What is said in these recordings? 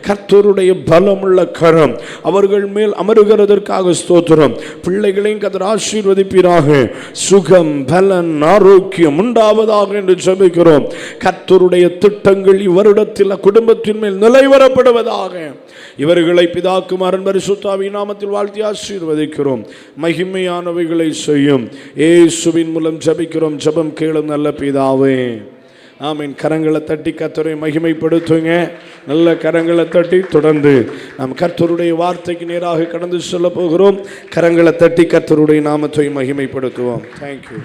கர்த்தருடைய பலமுள்ள கரம் அவர்கள் மேல் அமருகிறதற்காக ஸ்தோத்திரம். பிள்ளைகளையும் கர்த்தர் ஆசீர்வதிப்பீராக. சுகம், பலன், ஆரோக்கியம் உண்டாவதாக என்று ஜெபிக்கிறோம். கர்த்தருடைய திட்டங்கள் இவரிடத்தில் குடும்பத்தின் மேல் நிலைவரப்படுவதாக. இவர்களை பிதா குமாரன் பரிசுத்த ஆவியின் நாமத்தில் வாழ்த்தி ஆசீர்வதிக்கிறோம். மகிமையானவைகளை செய்யும் இயேசுவின் மூலம் ஜெபிக்கிறோம். ஜெபம் கேளும் நல்ல பிதாவே, ஆமீன். கரங்களை தட்டி கர்த்தரை மகிமைப்படுத்துங்க. நல்ல கரங்களை தட்டி தொடர்ந்து நாம் கர்த்தருடைய வார்த்தைக்கு நேராக கடந்து செல்ல போகிறோம். கரங்களை தட்டி கர்த்தருடைய நாமத்தை மகிமைப்படுத்துவோம். Thank you.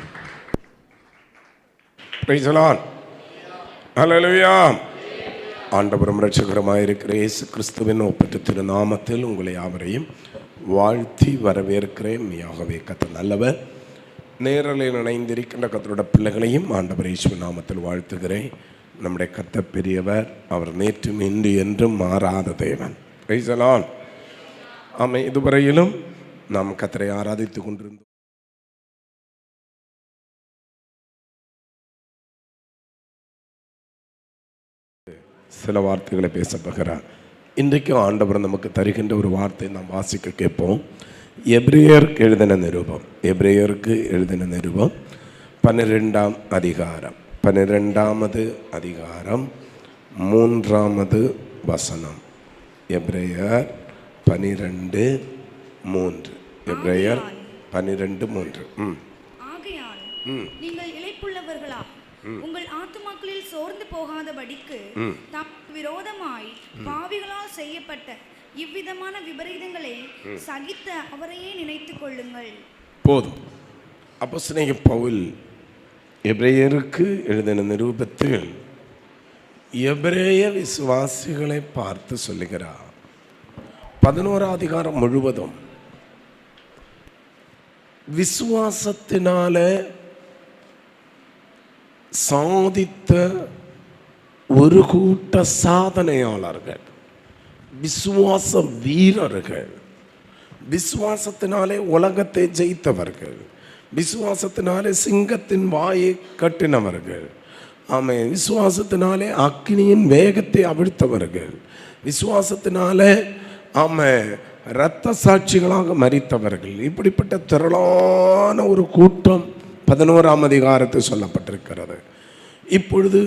Praise the lord. Hallelujah. ஆண்டவரும் இரட்சகருமாயிருக்கிற இயேசு கிறிஸ்துவின் ஒப்பற்ற திருநாமத்தில் உங்களை யாவரையும் வாழ்த்தி வரவேற்கிறேன். மெய்யாகவே கர்த்தர் நல்லவர். நேரலையில் இணைந்திருக்கின்ற கர்த்தருடைய பிள்ளைகளையும் ஆண்டவர் இயேசுவின் நாமத்தில் வாழ்த்துகிறேன். நம்முடைய கர்த்தர் பெரியவர். அவர் நேற்றும் இன்று என்றும் மாறாத தேவன். Praise the lord. ஆமென். இதுவரையிலும் நாம் கர்த்தரை ஆராதித்துக் கொண்டிருந்தோம். சில வார்த்தைகளை பேச போகிறார். இன்றைக்கும் ஆண்டவர் நமக்கு தருகின்ற ஒரு வார்த்தை நாம் வாசிக்க கேட்போம். எபிரேயருக்கு எழுதின நிருபம், எபிரேயருக்கு எழுதின நிருபம் 12ஆம் அதிகாரம், 12வது அதிகாரம் 3வது வசனம். எபிரேயர் 12:3. எபிரேயர் 12:3. ஆகையால் நீங்கள் இளைப்புள்ளவர்களா உங்கள் ஆத்துமாக்களில் சோர்ந்து போகாதபடிக்கு தமக்கு விரோதமாய் பாவிகளால் செய்யப்பட்ட இவ்விதமான விபரீதங்களை சகித்த அவரையே நினைத்துக் கொள்ளுங்கள். போதும். அப்போஸ்தலனாகிய பவுல் எபிரேயருக்கு எழுதின நிருபத்தில் எபிரேய விசுவாசிகளை பார்த்து சொல்லுகிறார். 11ஆம் அதிகாரம் முழுவதும் விசுவாசத்தினால சாதித்த ஒரு கூட்ட சாதனையாளர்கள், விசுவாச வீரர்கள், விசுவாசத்தினாலே உலகத்தை ஜெயித்தவர்கள், விசுவாசத்தினாலே சிங்கத்தின் வாயை கட்டினவர்கள், ஆமே, விசுவாசத்தினாலே அக்கினியின் வேகத்தை அவிழ்த்தவர்கள், விசுவாசத்தினாலே ஆமே இரத்த சாட்சிகளாக மரித்தவர்கள், இப்படிப்பட்ட திரளான ஒரு கூட்டம் 11ஆம் அதிகாரத்தில் சொல்லப்பட்டிருக்கிறது. இப்பொழுது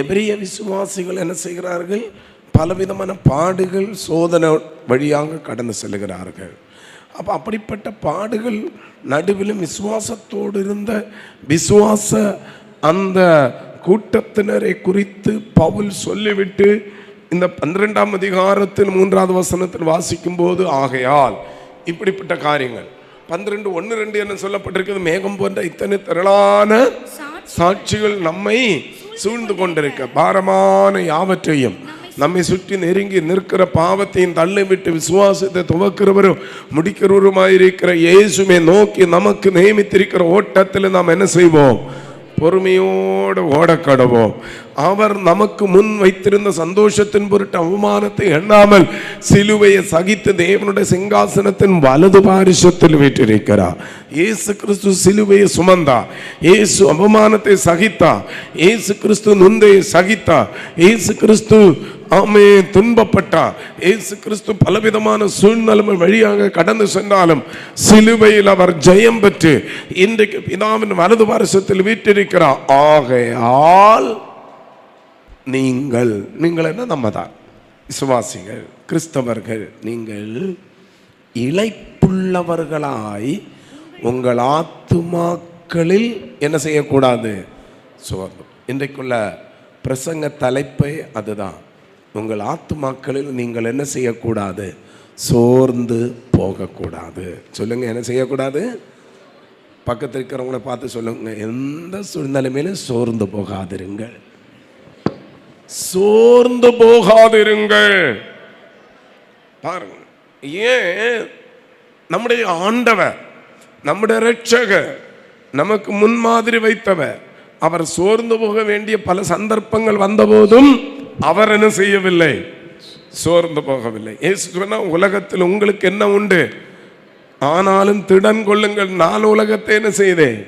எபிரேய விசுவாசிகள் என்ன செய்கிறார்கள்? பலவிதமான பாடுகள், சோதனை வழியாக கடந்து செல்கிறார்கள். அப்போ அப்படிப்பட்ட பாடுகள் நடுவிலும் விசுவாசத்தோடு இருந்த விசுவாச அந்த கூட்டத்தினரை குறித்து பவுல் சொல்லிவிட்டு இந்த 12ஆம் அதிகாரத்தில் 3வது வசனத்தில் வாசிக்கும் போது, ஆகையால் இப்படிப்பட்ட காரியங்கள் 12:1-2 என்ன சொல்லப்பட்டிருக்கிறது? மேகம் போன்ற இத்தனை திரளான சாட்சிகள் நம்மை சூழ்ந்து கொண்டிருக்க, பாரமான யாவற்றையும் நம்மை சுற்றி நெருங்கி நிற்கிற பாவத்தையும் தள்ளிவிட்டு விசுவாசத்தை துவக்கிறவரும் முடிக்கிறவருமாயிருக்கிற இயேசுவை நோக்கி நமக்கு நியமித்திருக்கிற ஓட்டத்தில் நாம் என்ன செய்வோம்? பொறுமையோடு ஓடக்கடவோம். அவர் நமக்கு முன் வைத்திருந்த சந்தோஷத்தின் பொருட்டு அவமானத்தை எண்ணாமல் சிலுவையை சகித்து தேவனுடைய சிங்காசனத்தின் வலது பாரிசத்தில் வீற்றிருக்கிறார். இயேசு கிறிஸ்து சிலுவையை சுமந்தார். இயேசு அவமானத்தை சகித்தார். இயேசு கிறிஸ்து நுந்தையை சகித்தார். இயேசு கிறிஸ்து ஆமே துன்பப்பட்டார். இயேசு கிறிஸ்து பலவிதமான சூழ்நிலை வழியாக கடந்து சென்றாலும் சிலுவையில் அவர் ஜெயம் பெற்று இன்றைக்கு பிதாவின் வலது பாரிசத்தில் வீற்றிருக்கிறார். ஆகையால் நீங்கள் என்ன? நம்ம தான் விசுவாசிகள், கிறிஸ்தவர்கள். நீங்கள் இளைப்புள்ளவர்களாய் உங்கள் ஆத்துமாக்களில் என்ன செய்யக்கூடாது? சோர்ந்து. இன்றைக்குள்ள பிரசங்க தலைப்பை அதுதான். உங்கள் ஆத்துமாக்களில் நீங்கள் என்ன செய்யக்கூடாது? சோர்ந்து போகக்கூடாது. சொல்லுங்க, என்ன செய்யக்கூடாது? பக்கத்தில் இருக்கிறவங்கள பார்த்து சொல்லுங்க, எந்த சூழ்நிலையிலும் சோர்ந்து போகாதிருங்கள். சோர்ந்து போகாதிருங்கள். பாருங்க, ஏன் நம்முடைய ஆண்டவர், நம்முடைய இரட்சகர், நமக்கு முன்மாதிரி வைத்தவர், அவர் சோர்ந்து போக வேண்டிய பல சந்தர்ப்பங்கள் வந்தபோதும் அவர் என்ன செய்யவில்லை? சோர்ந்து போகவில்லை. இயேசு சொன்னா, உலகத்தில் உங்களுக்கு என்ன உண்டு? ஆனாலும் திடன் கொள்ளுங்கள், நான் உலகத்தை என்ன செய்தேன்?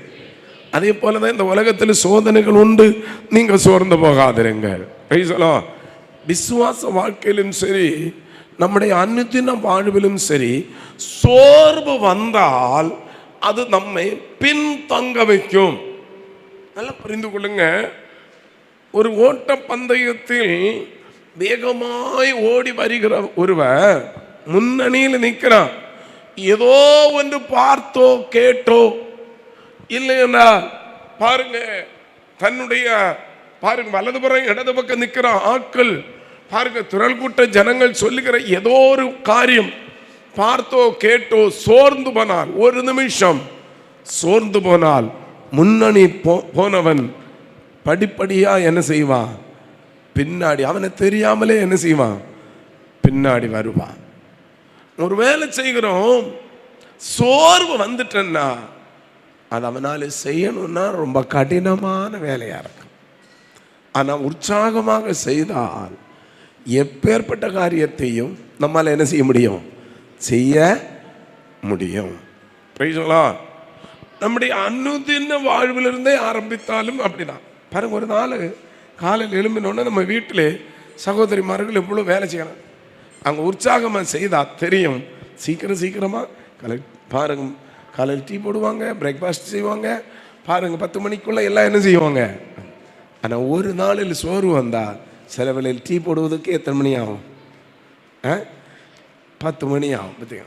அதே போலதான் இந்த உலகத்தில் சோதனைகள் உண்டு, நீங்க சோர்ந்து போகாதிருங்கள். விசுவாச வாழ்க்கையிலும் சரி, நம்முடைய அனுதின வாழ்விலும் சரி, சோர்வு வந்தால் அது நம்மை பின்தங்க வைக்கும். நல்லா புரிந்து கொள்ளுங்க. ஒரு ஓட்ட பந்தயத்தில் வேகமாய் ஓடி வருகிற ஒருவர் முன்னணியில் நிற்கிறான். ஏதோ ஒன்று பார்த்தோ கேட்டோ இல்லையா பாருங்க, தன்னுடைய பாருங்க வலதுபுறம் இடது பக்கம் நிற்கிற ஆட்கள் பாருங்க, திரள் கூட்ட ஜனங்கள் சொல்லுகிற ஏதோ ஒரு காரியம் பார்த்தோ கேட்டோ சோர்ந்து போனால், ஒரு நிமிஷம் சோர்ந்து போனால், முன்னணி போனவன் படிப்படியா என்ன செய்வான்? பின்னாடி, அவனை தெரியாமலே என்ன செய்வான்? பின்னாடி வருவான். ஒரு வேலை செய்கிறோம், சோர்வு வந்துட்டேன்னா அது அவனால செய்யணும்னா ரொம்ப கடினமான வேலையா இருக்கும். ஆனால் உற்சாகமாக செய்தால் எப்பேற்பட்ட காரியத்தையும் நம்மால் என்ன செய்ய முடியும்? செய்ய முடியும். நம்முடைய அனுதின வாழ்விலிருந்தே ஆரம்பித்தாலும் அப்படிதான். பாருங்க, ஒரு நாள் காலையில் எழும்பினோன்னு நம்ம வீட்டில் சகோதரிமார்கள் எவ்வளோ வேலை செய்யணும். அங்கே உற்சாகமாக செய்தால் தெரியும். சீக்கிரமாக பாருங்க, காலையில் டீ போடுவாங்க, பிரேக்ஃபாஸ்ட் செய்வாங்க. பாருங்க 10 மணிக்குள்ளே எல்லாம் என்ன செய்வாங்க. ஆனால் ஒரு நாளில் சோர்வு வந்தால் சில வேளையில் டீ போடுவதற்கு எத்தனை மணி ஆகும்? 10 மணி ஆகும். பார்த்தீங்க,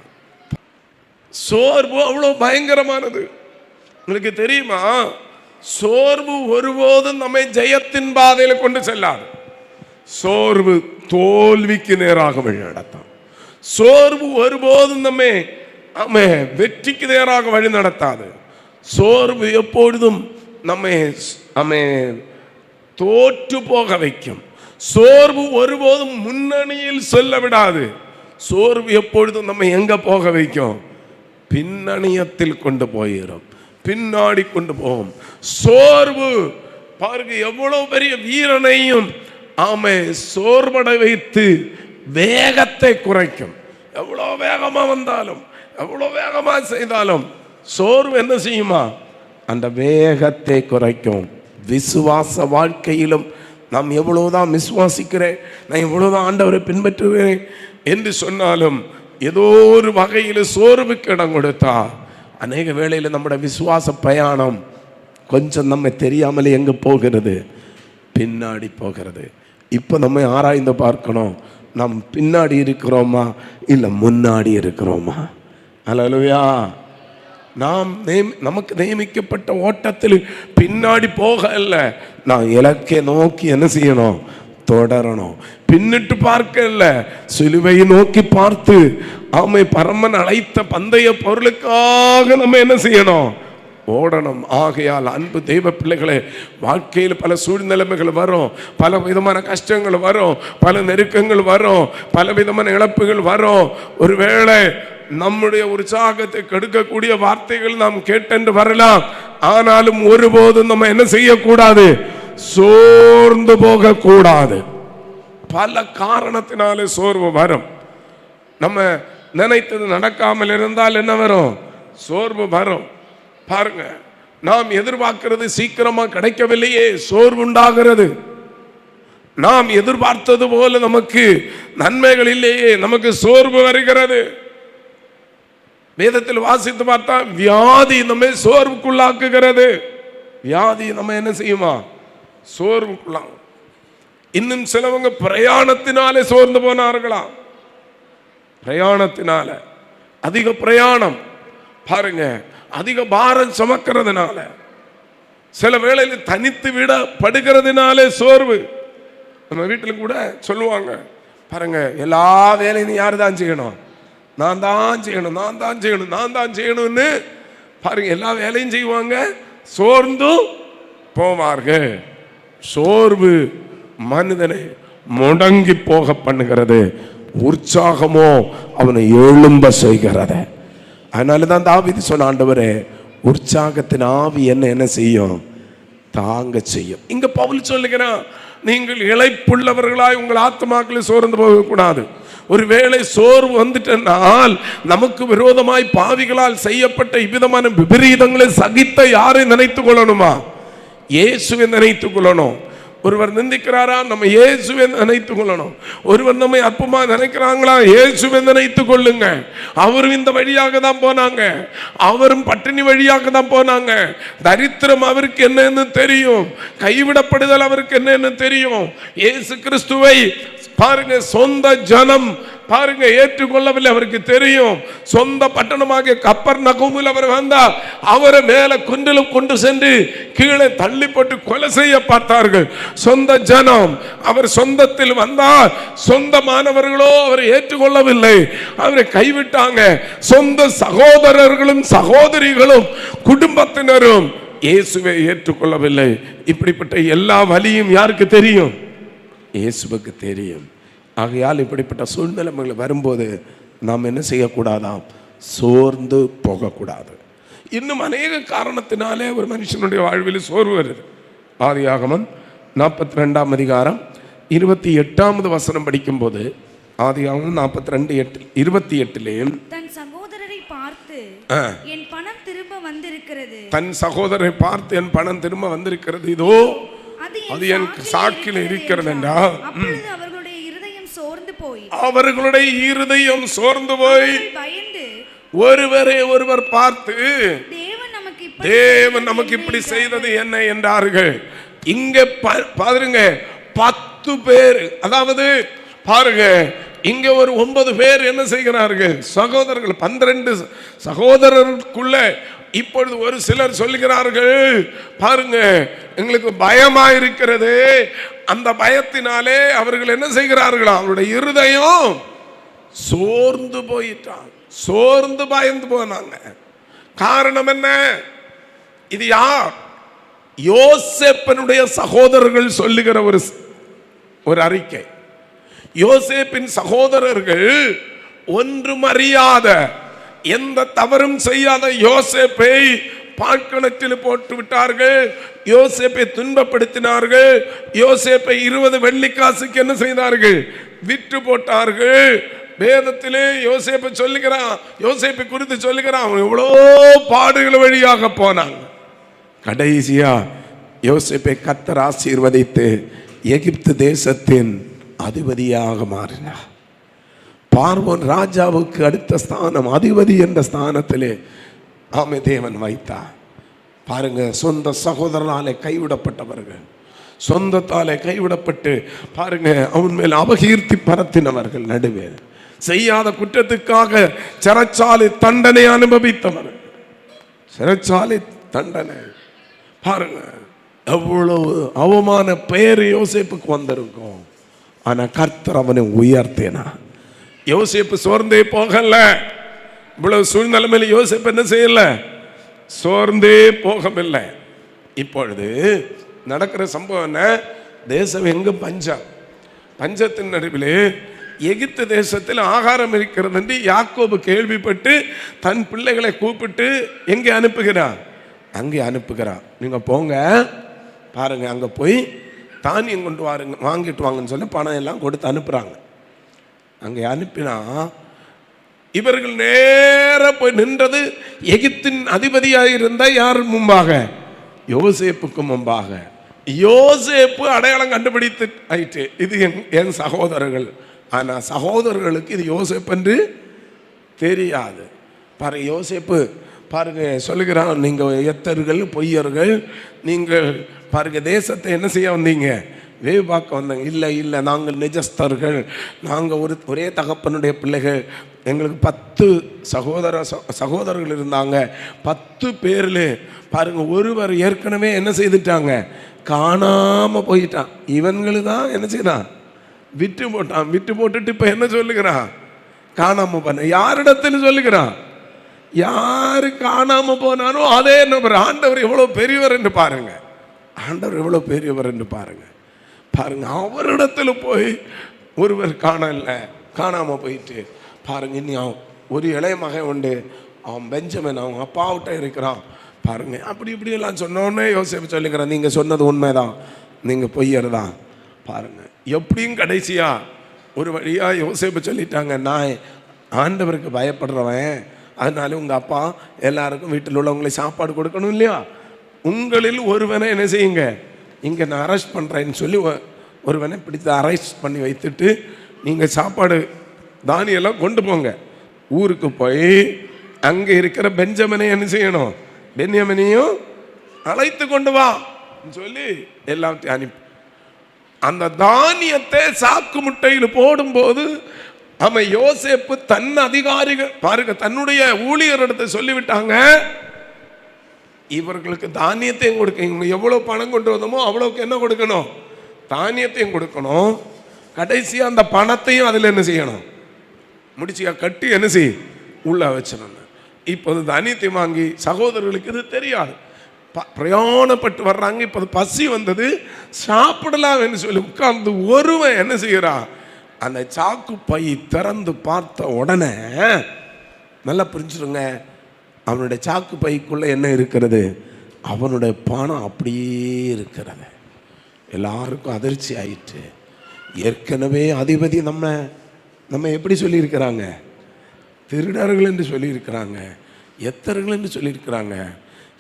சோர்வு அவ்வளோ பயங்கரமானது. உங்களுக்கு தெரியுமா, சோர்வு ஒருபோதும் நம்மை ஜெயத்தின் பாதையில் கொண்டு செல்லாது. சோர்வு தோல்விக்கு நேராக வழி நடத்தும். சோர்வு ஒருபோதும் நம்மை வெற்றிக்கு நேராக வழி நடத்தாது. சோர்வு எப்பொழுதும் நம்மை தோற்று போக வைக்கும். சோர்வு ஒருபோதும் முன்னணியில் செல்ல விடாது. சோர்வு எப்பொழுதும் நம்ம எங்க போக வைக்கும்? பின்னணியத்தில் கொண்டு போயிடும், பின்னாடி கொண்டு போகும். சோர்வு பாருங்க, எவ்வளவு பெரிய வீரனையும் சோர்வடை வைத்து வேகத்தை குறைக்கும். எவ்வளோ வேகமா வந்தாலும், எவ்வளோ வேகமா செய்தாலும் சோர்வு என்ன செய்யுமா? அந்த வேகத்தை குறைக்கும். விசுவாச வாழ்க்கையிலும் நாம் எவ்வளவுதான் விசுவாசிக்கிறேன், நான் எவ்வளவுதான் ஆண்டவரை பின்பற்றுவேன் என்று சொன்னாலும் ஏதோ ஒரு வகையில் சோர்வுக்கு இடம் கொடுத்தா அநேக வேளையில் நம்முடைய விசுவாச பிரயாணம் கொஞ்சம் நம்ம தெரியாமலே எங்கே போகிறது? பின்னாடி போகிறது. இப்போ நம்ம ஆராய்ந்து பார்க்கணும், நாம் பின்னாடி இருக்கிறோமா இல்லை முன்னாடி இருக்கிறோமா? அல்லேலூயா. நாம் நமக்கு நியமிக்கப்பட்ட ஓட்டத்தில் பின்னாடி போக இல்லை, நான் இலக்கை நோக்கி என்ன செய்யணும்? தொடரணும். பின்னிட்டு பார்க்க இல்லை, சிலுவையை நோக்கி பார்த்து பரமன் அழைத்த பந்தய பொருளுக்காக நம்ம என்ன செய்யணும்? ஓடணும். ஆகையால் அன்பு தெய்வ பிள்ளைகளே, வாழ்க்கையில் பல சூழ்நிலைமைகள் வரும், பல விதமான கஷ்டங்கள் வரும், பல நெருக்கங்கள் வரும், பல விதமான இழப்புகள் வரும். ஒருவேளை நம்முடைய உற்சாகத்தை கெடுக்கக்கூடிய வார்த்தைகள் நாம் கேட்டென்று வரலாம். ஆனாலும் ஒருபோதும் நம்ம என்ன செய்யக்கூடாது? சோர்ந்து போக கூடாது. பல காரணத்தினாலே சோர்வு வரும். நம்ம நினைத்தது நடக்காமல் இருந்தால் என்ன வரும்? சோர்வு வரும். பாருங்க, நாம் எதிர்பார்க்கிறது சீக்கிரமா கிடைக்கவில்லையே, சோர்வு உண்டாகிறது. நாம் எதிர்பார்த்தது போல நமக்கு நன்மைகள் இல்லையே, நமக்கு சோர்வு வருகிறது. வேதத்தில் வாசித்து பார்த்தா வியாதி நம்மை சோர்வுக்குள்ளாக்குகிறது. வியாதி நம்ம என்ன செய்யுமா? சோர்வுக்குள்ளாகும். இன்னும் சிலவங்க பிரயாணத்தினாலே சோர்ந்து போனார்களாம். பிரயாணத்தினால, அதிக பிரயாணம் பாருங்க, அதிக பாரம் சுமக்கிறதுனால, சில வேளையில் தனித்து விட படுகிறதுனாலே சோர்வு. நம்ம வீட்டில் கூட சொல்லுவாங்க பாருங்க, எல்லா வேலையும் யாரு தான் செய்யணும்? நான் தான் செய்யணும், நான் தான் செய்யணும், நான் தான் செய்யணும்னு பாருங்க எல்லா வேலையும் செய்வாங்க, சோர்ந்தும் போவார்கள். சோர்வு மனிதனை முடங்கி போக பண்ணுகிறது, உற்சாகமோ அவனை எழும்ப செய்கிறது. அதனாலதான் தாவீது சொன்ன, ஆண்டவரே உற்சாகத்தின் ஆவி என்ன செய்யும்? தாங்க செய்யும். இங்க பவுல் சொல்லுகிறான், நீங்கள் இளைப்புள்ளவர்களாய் உங்கள் ஆத்மாக்களை சோர்ந்து போகக்கூடாது. ஒருவேளை சோர்வு வந்துட்டனால் நமக்கு விரோதமாய் பாவிகளால் செய்யப்பட்ட இவ்விதமான விபரீதங்களை சகித்த யாரை நினைத்துக் கொள்ளணுமா? இயேசுவை நினைத்துக் கொள்ளணும். ஒருவர் நிந்திக்கிறாரா, நம்ம இயேசுவை நினைத்துக் கொள்ளணும். ஒருவர் நம்மை அற்பமா நினைக்கிறாங்களா, இயேசுவை நினைத்துக் கொள்ளுங்க. அவரும் இந்த வழியாக தான் போனாங்க, அவரும் பட்டினி வழியாக தான் போனாங்க. தரித்திரம் அவருக்கு என்னன்னு தெரியும், கைவிடப்படுதல் அவருக்கு என்னன்னு தெரியும். இயேசு கிறிஸ்துவை பாருங்க, சொந்த ஜனம் பாருங்க ஏற்றுக்கொள்ளவில்லை, அவருக்கு தெரியும். சொந்த பட்டணமாக கப்பர்நகூமில் அவர் வந்தார், அவரை மேல குன்றிலும் கொண்டு சென்று கீழே தள்ளி போட்டு கொலை செய்ய பார்த்தார்கள் சொந்த ஜனம். அவர் சொந்தத்தில் வந்தார், சொந்தமானவர்களோ அவரை ஏற்றுக்கொள்ளவில்லை, அவரை கைவிட்டாங்க. சொந்த சகோதரர்களும் சகோதரிகளும் குடும்பத்தினரும் இயேசுவை ஏற்றுக்கொள்ளவில்லை. இப்படிப்பட்ட எல்லா வலியும் யாருக்கு தெரியும்? இயேசுவுக்கு தெரியும். ஆகையால் இப்படிப்பட்ட சூழ்நிலைகள் வரும்போது நாம் என்ன செய்யக்கூடாதாம்? சோர்ந்து போகக்கூடாது. இன்னும் அநேக காரணத்தினாலே ஒரு மனுஷனுடைய வாழ்வில் சோர்வு வருது. ஆதியாகமம் 42ஆம் அதிகாரம் 28வது வசனம் படிக்கும் போது, ஆதியாகமம் 42:28 தன் சகோதரரை பார்த்து என் பணம் திரும்ப வந்திருக்கிறது, தன் சகோதரரை பார்த்து என் பணம் திரும்ப வந்திருக்கிறது, இதோ அது என் சாக்கில் இருக்கிறது என்றால், அவர்களுடைய இருதயம் சோர்ந்து போய் பயந்து ஒருவரை ஒருவர் பார்த்து தேவன் நமக்கு இப்படி செய்தது என்ன என்றார்கள். இங்க பாருங்க 10 பேர், அதாவது பாருங்க இங்க ஒரு 9 பேர் என்ன செய்கிறார்கள்? சகோதரர்கள், 12 சகோதரருக்குள்ள இப்பொழுது ஒரு சிலர் சொல்லுகிறார்கள், பாருங்க எங்களுக்கு பயமா இருக்கிறது. அந்த பயத்தினாலே அவர்கள் என்ன செய்கிறார்கள்? அவருடைய இருதயம் சோர்ந்து போயிட்டான், சோர்ந்து பயந்து போனாங்க. காரணம் என்ன? இது யார்? யோசேப்பினுடைய சகோதரர்கள் சொல்லுகிற ஒரு அறிக்கை. யோசேப்பின் சகோதரர்கள் ஒன்றும் அறியாத, எந்த தவறும் செய்யாத யோசேப்பை பாழ்கிணற்றில் போட்டு விட்டார்கள். யோசேப்பை துன்பப்படுத்தினார்கள். யோசேப்பை 20 வெள்ளிக்காசுக்கு என்ன செய்தார்கள்? விற்று போட்டார்கள். வேதத்திலே யோசேப்பை சொல்லுகிறான், யோசேப்பை குறித்து சொல்லுகிறான், அவன் எவ்வளோ பாடுகள் வழியாக போனாங்க. கடைசியா யோசேப்பை கர்த்தர் ஆசீர்வதித்து எகிப்து தேசத்தின் அதிபதியாக மாறினார். பார்வோன் ராஜாவுக்கு அடுத்த ஸ்தானம், அதிபதி என்ற ஸ்தானத்திலே ஆமே தேவன் வைத்தார். பாருங்க, சொந்த சகோதரனாலே கைவிடப்பட்டவர்கள், சொந்தத்தாலே கைவிடப்பட்டு பாருங்க அவன் மேல் அபகீர்த்தி பரத்தினவர்கள், நடுவே செய்யாத குற்றத்துக்காக சிறைச்சாலை தண்டனை அனுபவித்தவர். சிறைச்சாலை தண்டனை பாருங்க, எவ்வளவு அவமான பெயர் யோசேப்புக்கு வந்திருக்கும். ஆனா கர்த்தர் அவனை உயர்த்தினா. யோசேப்பு சோர்ந்தே போகல. இவ்வளவு சூழ்நிலைமையில யோசேப்பு என்ன செய்யல? சோர்ந்தே போகவில்லை. இப்பொழுது நடக்கிற சம்பவம் என்ன? தேசம் எங்க பஞ்சம், பஞ்சத்தின் நடுவிலே எகிப்து தேசத்தில் ஆகாரம் இருக்கிறது என்று யாக்கோபு கேள்விப்பட்டு தன் பிள்ளைகளை கூப்பிட்டு எங்கே அனுப்புகிறான்? அங்கே அனுப்புகிறான். நீங்க போங்க, பாருங்க அங்க போய் தானியம் கொண்டு வாருங்க, வாங்கிட்டு வாங்கன்னு சொல்லி பணம் எல்லாம் கொடுத்து அனுப்புறாங்க. அங்கே அனுப்பினா இவர்கள் நேர போய் நின்றது எகிப்தின் அதிபதியாக இருந்த யார் முன்பாக? யோசேப்புக்கு முன்பாக. யோசேப்பு அடையாளம் கண்டுபிடித்து ஆயிட்டு, இது என் சகோதரர்கள். ஆனா சகோதரர்களுக்கு இது யோசேப்பு என்று தெரியாது. பாருங்க யோசேப்பு பாருங்க சொல்லுகிறான், நீங்க எத்தர்கள் பொய்யர்கள், நீங்கள் பாருங்க தேசத்தை என்ன செய்ய வந்தீங்க? வேவு பார்க்க வந்தாங்க. இல்லை இல்லை, நாங்கள் நிஜஸ்தர்கள், நாங்கள் ஒரே தகப்பனுடைய பிள்ளைகள். எங்களுக்கு 10 சகோதரர்கள் இருந்தாங்க. 10 பேர்ல பாருங்க ஒருவர் ஏற்கனவே என்ன செய்துட்டாங்க? காணாம போயிட்டான். இவங்களுக்கு தான் என்ன செய்தான்? விட்டு போட்டான். விட்டு போட்டுட்டு இப்ப என்ன சொல்லுகிறான்? காணாம போன. யாரிடத்துல சொல்லுகிறான்? யாரு காணாம போனானோ அதே நபர். ஆண்டவர் எவ்வளவு பெரியவர் என்று பாருங்க, ஆண்டவர் எவ்வளவு பெரியவர் என்று பாருங்க. பாருங்க அவரிடத்துல போய் ஒருவர் காணாம போயிட்டு பாருங்க. இனி ஒரு இளைய மகன் உண்டு, அவன் பெஞ்சமின், அவன் அப்பாவிட்ட இருக்கிறான். பாருங்க அப்படி இப்படி எல்லாம் சொன்னோன்னே யோசேப்பு சொல்லிக்கிறேன், நீங்க சொன்னது உண்மைதான், நீங்க பொய்யறதான். பாருங்க எப்படியும் கடைசியா ஒரு வழியா யோசேப்பு சொல்லிட்டாங்க, நான் ஆண்டவருக்கு பயப்படுறவன், அதனால உங்க அப்பா எல்லாருக்கும் வீட்டில் உள்ளவங்களை சாப்பாடு கொடுக்கணும் இல்லையா, உங்களில் ஒருவனை என்ன செய்யுங்க? இங்கே நான் அரெஸ்ட் பண்ணுறேன்னு சொல்லி ஒருவனை பிடித்து அரெஸ்ட் பண்ணி வைத்துட்டு நீங்கள் சாப்பாடு தானியெல்லாம் கொண்டு போங்க, ஊருக்கு போய் அங்கே இருக்கிற பெஞ்சமினை என்ன செய்யணும், பென்யமினையும் அழைத்து கொண்டு வா சொல்லி எல்லாத்தையும் அனுப்பி அந்த தானியத்தை சாக்கு முட்டையில் போடும்போது அவன் யோசேப்பு தன் அதிகாரிகள் பாருங்க, தன்னுடைய ஊழியரிடத்தை சொல்லிவிட்டாங்க, இவர்களுக்கு தானியத்தையும் கொடுக்க, இவங்க எவ்வளவு பணம் கொண்டு வந்தோமோ அவ்வளவுக்கு என்ன கொடுக்கணும், தானியத்தையும் கொடுக்கணும், கடைசியா அந்த பணத்தையும் அதில் என்ன செய்யணும், முடிச்சியா கட்டி என்ன செய் உள்ள வச்சிடணும். இப்போது தானியத்தை வாங்கி சகோதரர்களுக்கு இது தெரியாது, பிரயாணப்பட்டு வர்றாங்க, இப்போது பசி வந்தது, சாப்பிடலாம் என்று சொல்லி உட்கார்ந்து ஒருவன் என்ன செய்யறான், அந்த சாக்கு பை திறந்து பார்த்த உடனே நல்லா புரிஞ்சுருங்க, அவனுடைய சாக்கு பைக்குள்ள என்ன இருக்கிறது, அவனுடைய பணம் அப்படியே இருக்கிறது. எல்லாருக்கும் அதிர்ச்சி ஆயிற்று. ஏற்கனவே அதிபதி நம்ம எப்படி சொல்லியிருக்கிறாங்க, திருடர்கள் என்று சொல்லியிருக்கிறாங்க, எத்தர்கள் என்று சொல்லியிருக்கிறாங்க.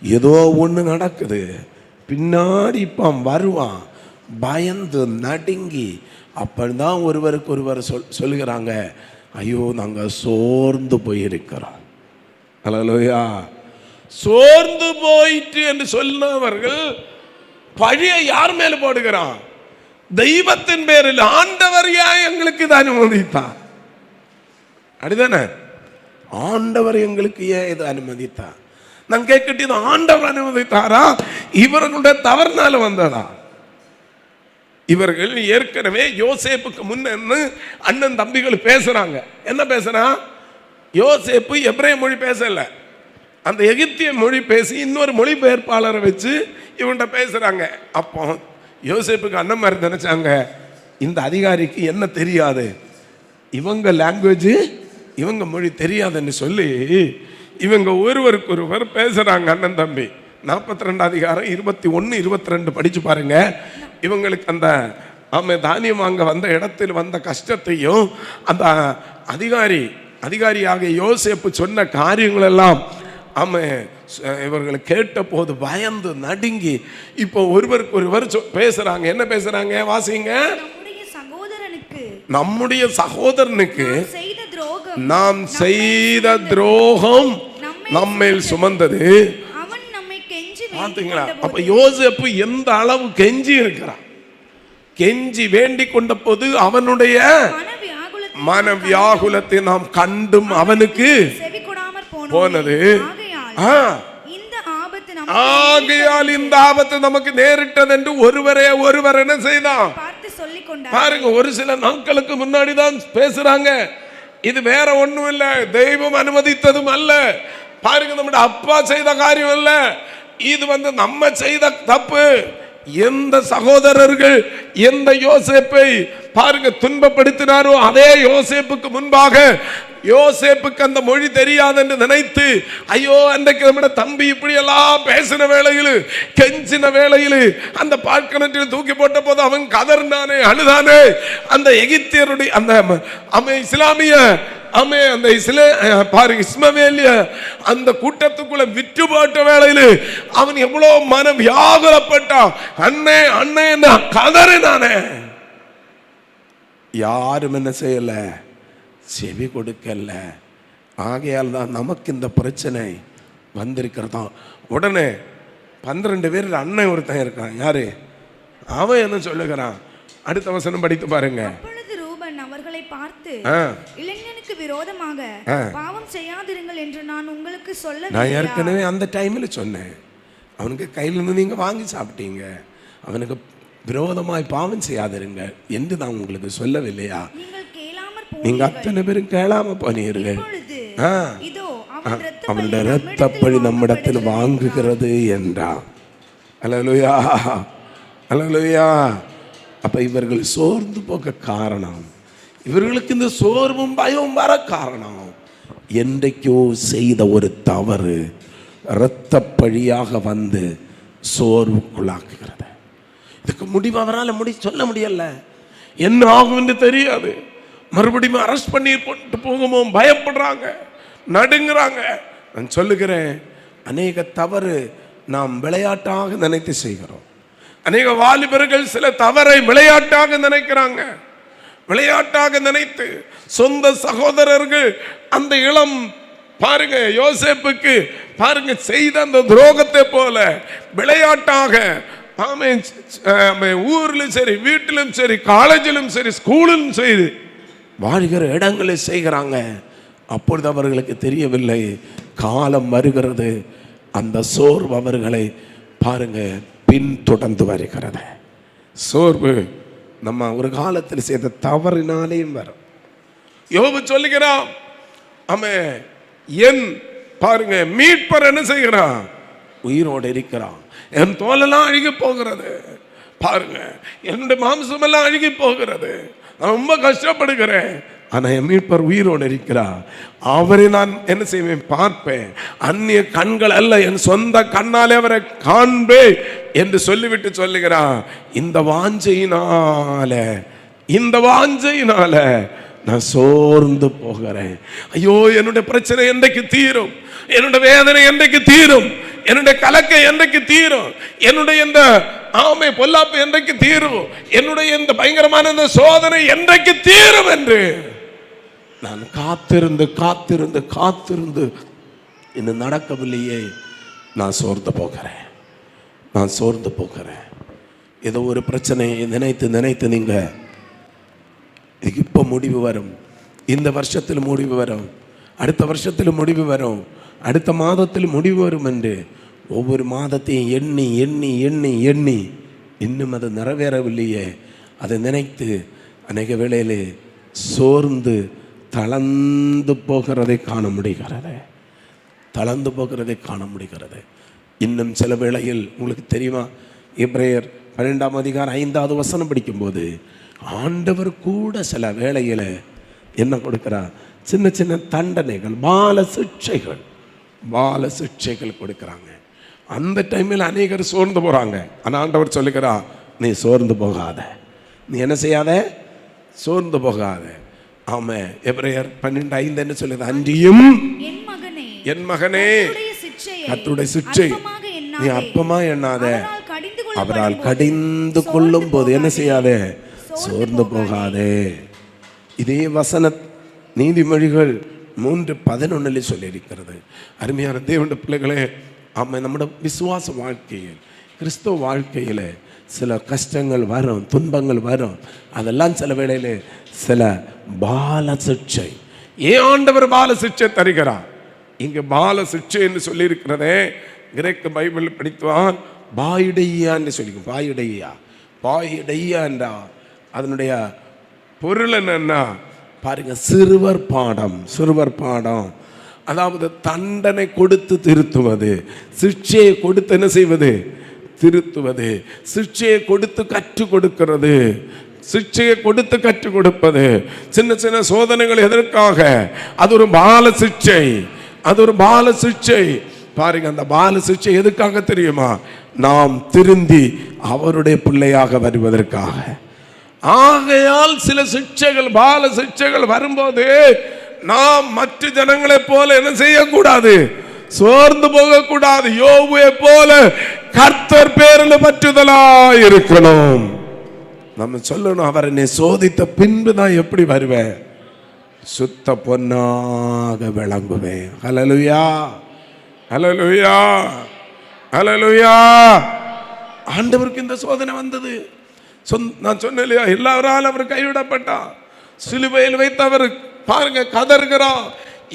ஏதோ ஒன்று நடக்குது, பின்னாடி இப்போ வருவான், பயந்து நடுங்கி அப்படிதான் ஒருவருக்கு ஒருவர் சொல்லுகிறாங்க, ஐயோ நாங்கள் சோர்ந்து போயிருக்கிறோம். அல்லேலூயா. சோர்ந்து போயிட்டு என்று சொன்னவர்கள் பழிய யார் மேல போடுகிறான், தெய்வத்தின் பேரில். ஆண்டவர் எங்களுக்கு இதை அனுமதித்தார், அப்படிதானே, ஆண்டவர் எங்களுக்கு ஏன் இதை அனுமதித்தார். நான் கேட்கட்டு, இது ஆண்டவர் அனுமதித்தாரா, இவர்களுடைய தவறுனால வந்ததா? இவர்கள் ஏற்கனவே யோசேப்புக்கு முன்ன அண்ணன் தம்பிகள் பேசுறாங்க. என்ன பேசுறா, யோசேப்பு எபிரேய மொழி பேசல, அந்த எகிப்திய மொழி பேசி இன்னொரு மொழிபெயர்ப்பாளரை வச்சு இவன்கிட்ட பேசுறாங்க. அப்போ யோசேப்புக்கு அண்ணன் மாதிரி நினைச்சாங்க, இந்த அதிகாரிக்கு என்ன தெரியாது, இவங்க லாங்குவேஜ் இவங்க மொழி தெரியாதுன்னு சொல்லி இவங்க ஒருவருக்கு ஒருவர் பேசுறாங்க. அண்ணன் தம்பி 42 அதிகாரம் 21, 22 படிச்சு பாருங்க. இவங்களுக்கு அந்த தானியம் வாங்க வந்த இடத்தில் வந்த கஷ்டத்தையும் அந்த அதிகாரியாக யோசேப்பு சொன்ன காரியங்கள் எல்லாம் இவர்கள் கேட்ட போது பயந்து நடுங்கி இப்போ ஒருவருக்கு ஒருவர் பேசுறாங்க. என்ன பேசுறாங்க, வாசிங்க. நம்முடைய சகோதரனுக்கு நாம் செய்த துரோகம் நம்மேல் சுமந்தது. பாத்தீங்களா? அப்ப யோசேப்பு எந்த அளவு கெஞ்சி இருக்கிறான், கெஞ்சி வேண்டிக் கொண்ட போது அவனுடைய மன வியாகுலத்தை நாம் கண்டும் அவனுக்கு போனது. ஆகையால் இந்த ஆபத்து நமக்கு நேரிட்டது என்று ஒருவர் என்ன செய்தான் பாருங்க. ஒரு சில நாட்களுக்கு முன்னாடி தான் பேசுறாங்க, இது வேற ஒண்ணும் இல்ல, தெய்வம் அனுமதித்ததும் அல்ல. பாருங்க, நம்முடைய அப்பா செய்த காரியம் அல்ல, இது நம்ம செய்த தப்பு. எந்த சகோதரர்கள் எந்த யோசேப்பை பாருங்க துன்பப்படுத்தினாரோ அதே யோசேப்புக்கு முன்பாக யோசேப்புக்கு அந்த மொழி தெரியாது என்று நினைத்து, ஐயோ அன்றைக்கு நம்முடைய தம்பி இப்படி எல்லாம் பேசின வேளையில், கெஞ்சின வேளையில், அந்த பால்கணத்தில் தூக்கி போட்ட போது அவன் கதர்னானே, அழுதானே. அந்த எகிப்தியருடைய அந்த இஸ்லாமிய அந்த பாருங்க இஸ்மவேலிய அந்த கூட்டத்துக்குள்ள விற்று போட்ட வேளையில் அவன் எவ்வளவு மனம் வியாகுலப்பட்டான். அண்ணே அண்ணே என்ன கதறினானே. யாரும் என்ன செய்யல, செவி கொடுக்கல. ஆகையால் தான் நமக்கு இந்த பிரச்சனை வந்திருக்கிறதா. உடனே 12 பேர் அண்ணன் ஒருத்தன் இருக்கான், யாரு அவன் என்ன சொல்லுகிறான், அடுத்த வசனம் படித்து பாருங்க. அவர்களை பார்த்து, இளைஞனுக்கு விரோதமாக பாவம் செய்யாதிருங்கள் என்று நான் உங்களுக்கு சொல்ல. நான் ஏற்கனவே அந்த டைம்ல சொன்னேன், அவனுக்கு கையில இருந்து நீங்க வாங்கி சாப்பிட்டீங்க, அவனுக்கு விரோதமாய் பாவம் செய்யாதிருங்க என்று நான் உங்களுக்கு சொல்லவில்லையா? நீங்க அத்தனை பேரும் கேளாம போனீர்கள். அவனுடைய இரத்தப்பழி நம்மிடத்தில் வாங்குகிறது என்றான். அல்லேலூயா, அல்லேலூயா. அப்ப இவர்கள் சோர்ந்து போக காரணம், இவர்களுக்கு இந்த சோர்வும் பயம் வர காரணம், என்றைக்கோ செய்த ஒரு தவறு இரத்தப்பழியாக வந்து சோர்வுக்குள்ளாக்குகிறது. இதுக்கு முடிவு அவரால் சொல்ல முடியல, என்ன ஆகும் என்று தெரியாது. மறுபடியும் அரெஸ்ட் பண்ணி போட்டு போகுமோ பயப்படுறாங்க, நடுங்குறாங்க. நான் சொல்லுகிறேன், அநேக தவறு நாம் விளையாட்டாக நினைத்து செய்கிறோம், அநேக வாலிபர்கள் சில தவறை விளையாட்டாக நினைக்கிறாங்க. விளையாட்டாக நினைத்து சொந்த சகோதரர்கள் அந்த இளம் பாருங்க யோசேப்புக்கு பாருங்க செய்த அந்த துரோகத்தை போல விளையாட்டாக ஊரிலும் சரி, வீட்டிலும் சரி, காலேஜிலும் சரி, ஸ்கூலிலும் சரி, வாழ்கிற இடங்களில் செய்கிறாங்க. அப்பொழுது அவர்களுக்கு தெரியவில்லை, காலம் வருகிறது, அந்த சோர்வு அவர்களை பாருங்க பின்தொடர்ந்து வருகிறது. சோர்வு நம்ம ஒரு காலத்தில் செய்த தவறினாலேயும் வரும். யோபு சொல்லுகிறான், ஆமென், என் பாருங்க மீட்பர் என்ன செய்கிறான், உயிரோடு இருக்கிறான். என் தோலெல்லாம் அழுகி போகிறது, பாருங்க என்னுடைய மாம்சம் எல்லாம் அழுகி போகிறது, நான் ரொம்ப கஷ்டப்படுகிறேன், ஆனா என் மீட்பர் உயிரோடு இருக்கிறார். அவரை நான் என்ன செய்வேன், பார்ப்பேன். அந்நிய கண்கள் அல்ல, என் சொந்த கண்ணாலே அவரை காண்பேன் என்று சொல்லிவிட்டு சொல்லுகிறான், இந்த வாஞ்சையினால நான் சோர்ந்து போகிறேன். ஐயோ, என்னுடைய பிரச்சனை என்றைக்கு தீரும், என்னுடைய வேதனை என்றைக்கு தீரும், என்னுடைய கலக்கை என்றைக்கு தீரும், என்னுடைய இந்த ஆமை பொல்லாப்பு என்றைக்கு தீரும், என்னுடைய இந்த பயங்கரமான இந்த சோதனை என்றைக்கு தீரும் என்று நான் காத்திருந்து காத்திருந்து காத்திருந்து இன்னும் நடக்கவில்லையே, நான் சோர்ந்து போகிறேன். ஏதோ ஒரு பிரச்சனையை நினைத்து நினைத்து நீங்க இப்போ முடிவு வரும், இந்த வருஷத்தில் முடிவு வரும், அடுத்த வருஷத்தில் முடிவு வரும், அடுத்த மாதத்தில் முடிவு வரும் என்று ஒவ்வொரு மாதத்தையும் எண்ணி எண்ணி எண்ணி எண்ணி இன்னும் அது நிறைவேறவில்லையே, அதை நினைத்து அநேக வேளையிலே சோர்ந்து தளர்ந்து போகிறதை காண முடிகிறது. இன்னும் சில வேளையில் உங்களுக்கு தெரியுமா, எபிரேயர் 12ஆம் அதிகாரம் 5வது வசனம் படிக்கும்போது ஆண்டவர் கூட சில வேளையில் என்ன கொடுக்கிறார், சின்ன சின்ன தண்டனைகள், பால சிக்ஷைகள் கொடுக்குறாங்க. அந்த டைமில் அநேகர் சோர்ந்து போகிறாங்க. ஆனால் ஆண்டவர் சொல்லுகிறார், நீ சோர்ந்து போகாத, நீ என்ன செய்யாத, சோர்ந்து போகாத. ஆமா, எபிரேயர் 12:5 என்ன சொல்லுது, அன்றியும் என் மகனே கர்த்தருடைய சிட்சை நீ அற்பமா எண்ணாத, அவரால் கடிந்து கொள்ளும் போது என்ன செய்யாத, சோர்ந்து போகாதே. இதே வசன நீதிமொழிகள் 3:11 சொல்லியிருக்கிறது. அருமையான தேவனுடைய பிள்ளைகளே, ஆமாம், நம்முடைய விசுவாச வாழ்க்கையில், கிறிஸ்தவ வாழ்க்கையில் சில கஷ்டங்கள் வரும், துன்பங்கள் வரும். அதெல்லாம் சில வேளையில் சில பால சிக்ஷை. ஏன் ஆண்டவர் பால சிக்ஷை தருகிறார்? இங்கே பால சிக்ஷை என்று சொல்லியிருக்கிறதே, கிரேக்க பைபிள் படித்துவான் பாயுடையான்னு சொல்லிக்கும். பாயுடையா என்றா அதனுடைய பொருள் என்னன்னா பாருங்க, சிறுவர் பாடம். அதாவது தண்டனை கொடுத்து திருத்துவது, சிக்ஷையை கொடுத்து என்ன செய்வது, திருத்துவது, சிக்ஷையை கொடுத்து கற்றுக் கொடுக்கிறது, சிக்ஷையை கொடுத்து கற்றுக் கொடுப்பது. சின்ன சின்ன சோதனைகள் எதற்காக? அது ஒரு பால சிக்ஷை. பாருங்க, அந்த பால சிக்ஷை எதுக்காக தெரியுமா? நாம் திருந்தி அவருடைய பிள்ளையாக வருவதற்காக. ஆகையால் சில சிக்ஷைகள், பால சிக்ஷைகள் வரும்போது நாம் மற்ற ஜனங்களை போல என்ன செய்யக்கூடாது, சோர்ந்து போகக்கூடாது. யோபுவை போல கர்த்தர் பேரில் பற்றுதலாய் இருக்கணும். நம்ம சொல்லணும், அவர் என்னை சோதித்த பின்பு நான் எப்படி வருவேன், சுத்த பொன்னாக விளங்குவேன். ஹல்லேலூயா, ஹல்லேலூயா, ஹல்லேலூயா. ஆண்டவருக்கு இந்த சோதனை வந்தது. நான் சொன்னேன் இல்லையா, எல்லாராலும் அவர் கைவிடப்பட்டார். சிலுவையில் வைத்து அவர் பாருங்க கதறுகிறார்,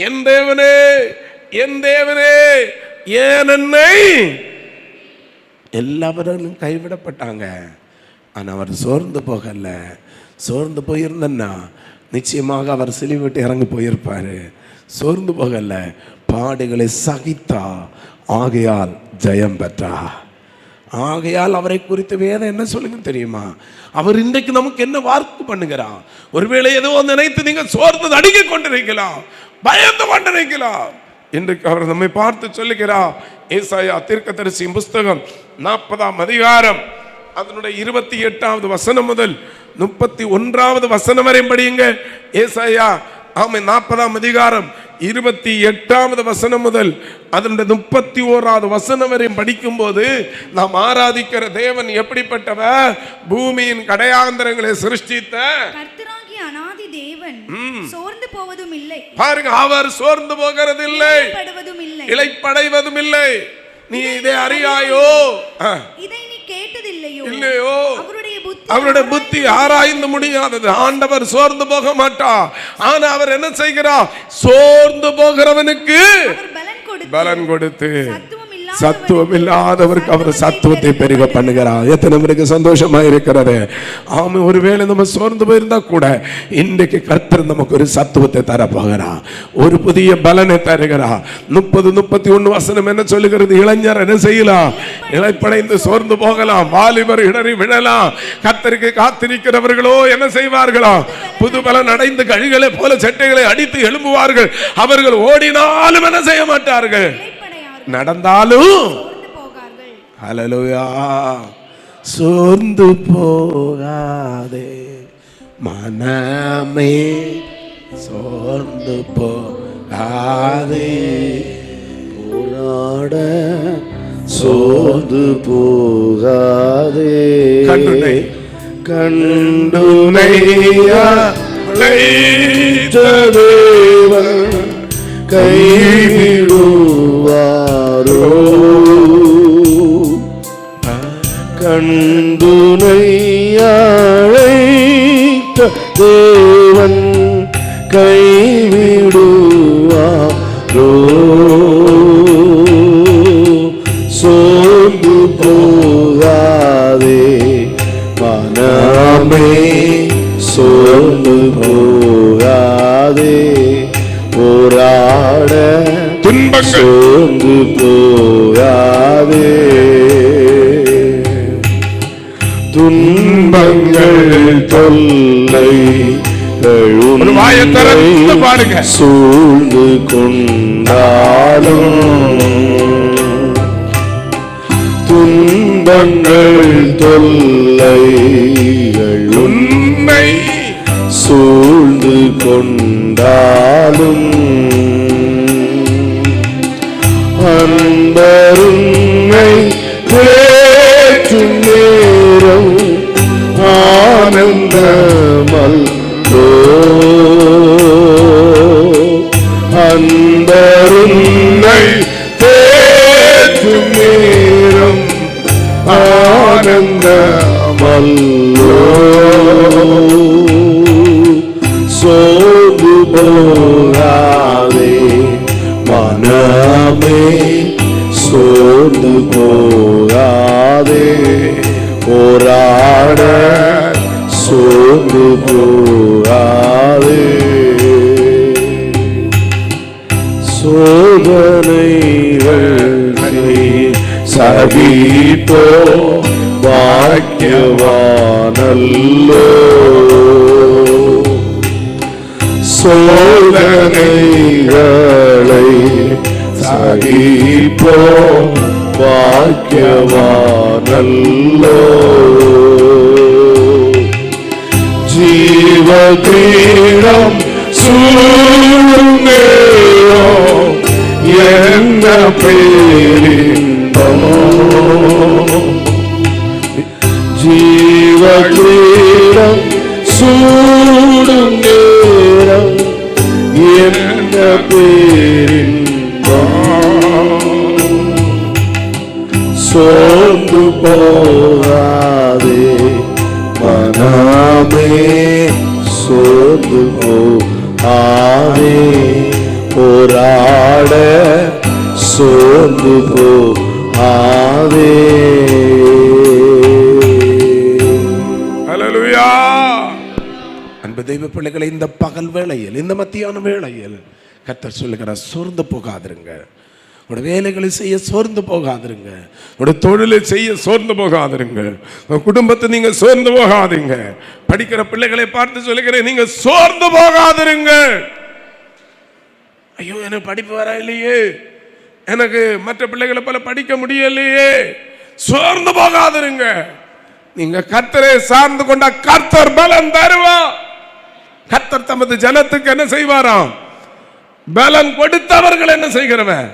என் தேவனே, என் தேவனே, ஏன் என்னை. எல்லாவரும் கைவிடப்பட்டாங்க. ஆனால் அவர் சோர்ந்து போகல. சோர்ந்து போயிருந்தன்னா நிச்சயமாக அவர் சிலுவை விட்டு இறங்கி போயிருப்பாரு. சோர்ந்து போகல, பாடுகளை சகித்தா, ஆகையால் ஜெயம் பெற்றா. ஆகையால் அவரை குறித்து வேதம் என்ன சொல்லுங்க தெரியுமா? அவர் இன்றைக்கு நமக்கு என்ன வாக்கு பண்ணுகிறார்? ஒருவேளை ஏதோ நினைத்து நீங்க சோர்ந்து அடிக்க கொண்டிருக்கலாம், பயந்து கொண்டிருக்கலாம். இன்றைக்கு அவர் நம்மை பார்த்து சொல்லுகிறார். ஏசாயா தீர்க்கதரிசி புஸ்தகம் 40ஆம் அதிகாரம் அதனுடைய 28வது வசனம் முதல் 31வது வசனம் வரை படியுங்க. ஏசாயா 40ஆம் அதிகாரம் 28வது வசனம் முதல் அதனுடைய 31வது வசனம் வரை படிக்கும் போது நாம் ஆராதிக்கிற தேவன் எப்படிப்பட்டவர்? பூமியின் கடையாந்தரங்களை சிருஷ்டித்த கர்த்தராகிய அநாதி தேவன், சோர்ந்து போவதும் இல்லை. பாருங்க, அவர் சோர்ந்து போகிறது இல்லை, இளைப்படைவதும் இல்லை. நீ இதை அறியாயோ? இதை நீ கேட்டதில்லையோ? இல்லையோ? அவருடைய புத்தி ஆராய்ந்து முடியாதது. ஆண்டவர் சோர்ந்து போக மாட்டார். ஆனா அவர் என்ன செய்கிறார்? சோர்ந்து போகிறவனுக்கு பலன் கொடுத்து சத்துவம் இல்லாதவருக்கு அவர் சத்துவத்தை பெருக பண்ணுகிறார். எத்தனை பேருக்கு சந்தோஷமா இருக்கிறது? ஆமா, ஒருவேளை நம்ம சோர்ந்து போயிருந்தா கூட இன்றைக்கு கர்த்தர் நமக்கு ஒரு சத்துவத்தை தரப்போகிறார், ஒரு புதிய பலனை தருகிறார். 30-31 வசனம் என்ன சொல்லுகிறது? இளைஞர் என்ன செய்யலாம்? இளைப்படைந்து சோர்ந்து போகலாம், வாலிபர் இடறி விழலாம். கர்த்தருக்கு காத்திருக்கிறவர்களோ என்ன செய்வார்களாம்? புது பலன் அடைந்து கழுகளை போல சட்டைகளை அடித்து எழும்புவார்கள். அவர்கள் ஓடினாலும் என்ன செய்ய மாட்டார்கள், நடந்தாலும் ஹல்லேலூயா சோர்ந்து போகாதே மனமே, சோர்ந்து போகாதே, போராட சோர்ந்து போகாதே, கண்டுனை கண்டுனையா தேவன் கைவிடுவாரோ, கண்டுனையாழைத்த தேவன் கைவிடுவாரோ, சோர்ந்து போகாதே மனமே, சோர்ந்து போகாதே, போராட சோர்ந்து போகாதே, துன்பங்கள் தொல்லை சூழ்ந்து கொண்டாலும், துன்பங்கள் தொல்லைகள் உன்னை சூழ்ந்து கொண்டாலும், அன்பருமை தேற்றும் நேரம் ஆனந்தமல்லோ, அன்பருமை தேற்றும் நேரம் ஆனந்தமல்லோ, சோர்ந்து போகாதே மனமே, சோர்ந்து போகாதே, போராட சோர்ந்து போகாதே, சோதனைகள் சகிப்போ பாக்கியவானல்லோ, சோதனைகளை சகிப்போ பாக்கியவானல்லோ, ஜீவகிரீடம் சூழ்நேயோ என்ன பேரின்பம், ஜீவகிரீடம் சூடும் நேரம் என்ன பேரின்பம், சோர்ந்து போகாதே மனமே, சோர்ந்து போகாதே, போராட சோர்ந்து போகாதே. ஹல்லேலூயா. அன்பு தெய்வ பிள்ளைகளை, இந்த பகல் வேளையில், இந்த மத்தியான வேளையில் கர்த்தர் சொல்லுகிறார், சோர்ந்து போகாதிருங்க. உங்களுடைய வேலைகளை செய்ய சோர்ந்து போகாதிருங்க, உங்களுடைய தொழிலை செய்ய சோர்ந்து போகாதிருங்க, உங்க குடும்பத்தை நீங்க சோர்ந்து போகாதீங்க. படிக்கிற பிள்ளைகளை பார்த்து சொல்லுகிறேன், நீங்க சோர்ந்து போகாதிருங்க. ஐயோ, எனக்கு படிப்பு வர இல்லையே, எனக்கு மற்ற பிள்ளைகளை போல படிக்க முடியலையே, சோர்ந்து போகாதிருங்க. நீங்க கர்த்தரை சார்ந்து கொண்ட கர்த்தர் பலன் தருவா. கர்த்தர் தமது ஜனத்துக்கு என்ன செய்வாராம்? பலன் கொடுத்தவர்கள் என்ன செய்கிறவன்?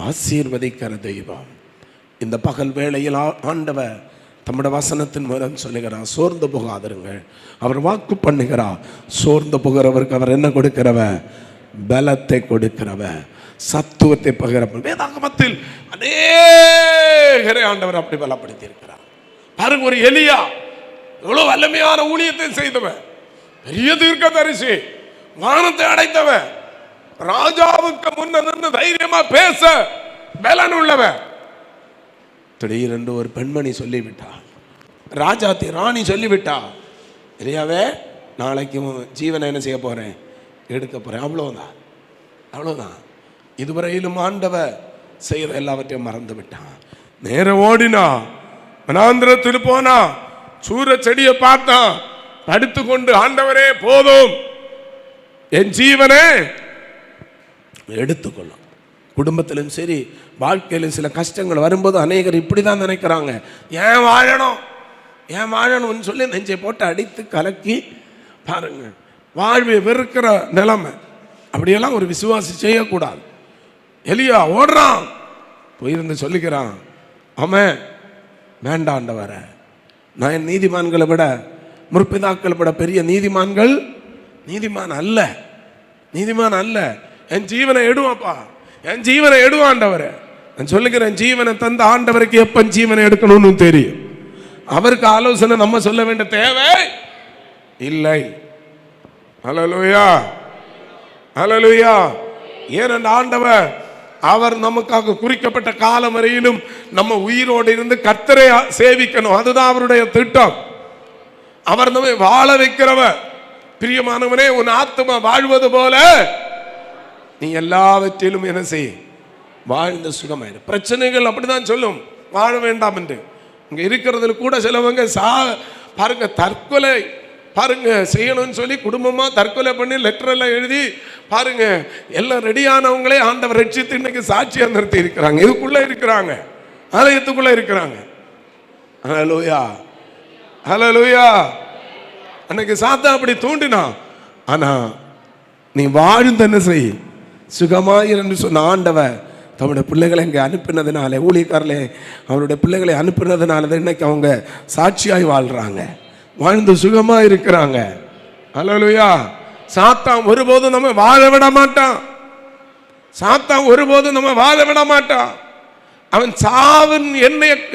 ஆசீர்வதிக்கிற தெய்வம். இந்த பகல் வேளையில் ஆண்டவர் தம்முடைய வசனத்தின் மூலம் சொல்லுகிறார், சோர்ந்து போகாதிருங்கள். அவர் வாக்கு பண்ணுகிறார், சோர்ந்து போகிறவருக்கு அவர் என்ன கொடுக்கிறவர்? பலத்தை கொடுக்கிறவர், சத்துவத்தை பகிரப்ப. வேதாகமத்தில் அநேகரை ஆண்டவர் அப்படி பலப்படுத்தி இருக்கிறார். பாருங்க, ஒரு எலியா எவ்வளவு வல்லமையான ஊழியத்தை செய்தவன், பெரிய தீர்க்கதரிசி, வானத்தை அடைத்தவன், ராஜாவுக்கு முன்ன நின்று தைரியமா பேச பலன் உள்ளவன். திடீரென்று ஒரு பெண்மணி சொல்லிவிட்டா, ராஜாத்தி ராணி சொல்லிவிட்டா, எலியாவே நாளைக்கு ஜீவனை என்ன செய்ய போறேன்? எடுக்க போறேன். அவ்வளவுதான், அவ்வளவுதான். இதுவரையிலும் ஆண்டவர் செய்யற எல்லாவற்றையும் மறந்து விட்டான். நேர ஓடினா, வனாந்திரத்தில் போனா, சூர செடியை பார்த்தான், படுத்துக்கொண்டு ஆண்டவரே போதும், என் ஜீவனை எடுத்துக்கொள்ளும். குடும்பத்திலும் சரி, வாழ்க்கையிலும் சில கஷ்டங்கள் வரும்போது அநேகர் இப்படிதான் நினைக்கிறாங்க, ஏன் வாழணும், ஏன் வாழணும்னு சொல்லி நெஞ்சை போட்டு அடித்து கலக்கி பாருங்க, வாழ்வை வெறுக்கிற நிலைமை. அப்படியெல்லாம் ஒரு விசுவாசி செய்யக்கூடாது. எலியா ஓடுறான், போயிருந்து சொல்லிக்கிறான், ஆமாம் வேண்டாண்டவர, நான் என் நீதிமான்களை விட, முற்பிதாக்களை விட பெரிய நீதிமான்கள், நீதிமான் அல்ல, நீதிமான் அல்ல, என் ஜீவனை எடுவாப்பா, என் ஜீவனை எடுவாண்டவர. நான் சொல்லுகிறேன், ஜீவனை தந்த ஆண்டவருக்கு எப்ப ஜீவனை எடுக்கணும்னு தெரியும். அவருக்கு ஆலோசனை நம்ம சொல்ல வேண்டிய தேவை இல்லை. ஹல்லேலூயா, ஹல்லேலூயா. ஏனென்ற ஆண்டவர் அவர் நமக்காக குறிக்கப்பட்ட காலம் வரையிலும் நம்ம உயிரோடு இருந்து கர்த்தரை சேவிக்கணும், அதுதான் அவருடைய திட்டம். அவர் நம்மை வாழ வைக்கிறவர். பிரியமானவனே, உன் ஆத்மா வாழ்வது போல நீ எல்லாவற்றிலும் என்ன செய், வாழ்ந்த சுகமாயிரு. பிரச்சனைகள் அப்படிதான் சொல்லும், வாழ வேண்டாம் என்று. இங்க இருக்கிறதுல கூட சிலவங்க பாருங்க, தற்கொலை பாருங்க செய்யணும்னு சொல்லி குடும்பமா தற்கொலை பண்ணி லெட்டர் எல்லாம் எழுதி பாருங்க, எல்லாம் ரெடியானவங்களே ஆண்டவர் ரட்சித்து இன்னைக்கு சாட்சியா நிறுத்தி இருக்கிறாங்க. இதுக்குள்ள இருக்கிறாங்க, ஆலயத்துக்குள்ள இருக்கிறாங்க. ஹல்லேலூயா, ஹல்லேலூயா. அன்னைக்கு சாத்தான் அப்படி தூண்டினா, ஆனா நீ வாழ்ந்து என்ன செய், சுகமாயிரு என்று சொன்ன ஆண்டவர் தம்முடைய பிள்ளைகளை இங்கே அனுப்பினதுனால, ஊழியக்காரர்களே அவருடைய பிள்ளைகளை அனுப்பினதுனால இன்னைக்கு அவங்க சாட்சியாய் வாழ்றாங்க, வாழ்ந்து சுகமா இருக்கிறாங்க. ஹல்லேலூயா. சாத்தான் ஒருபோதும் நம்ம வாழ விட மாட்டான், சாத்தான் ஒருபோதும் நம்ம வாழ விட மாட்டான். அவன் சாவின்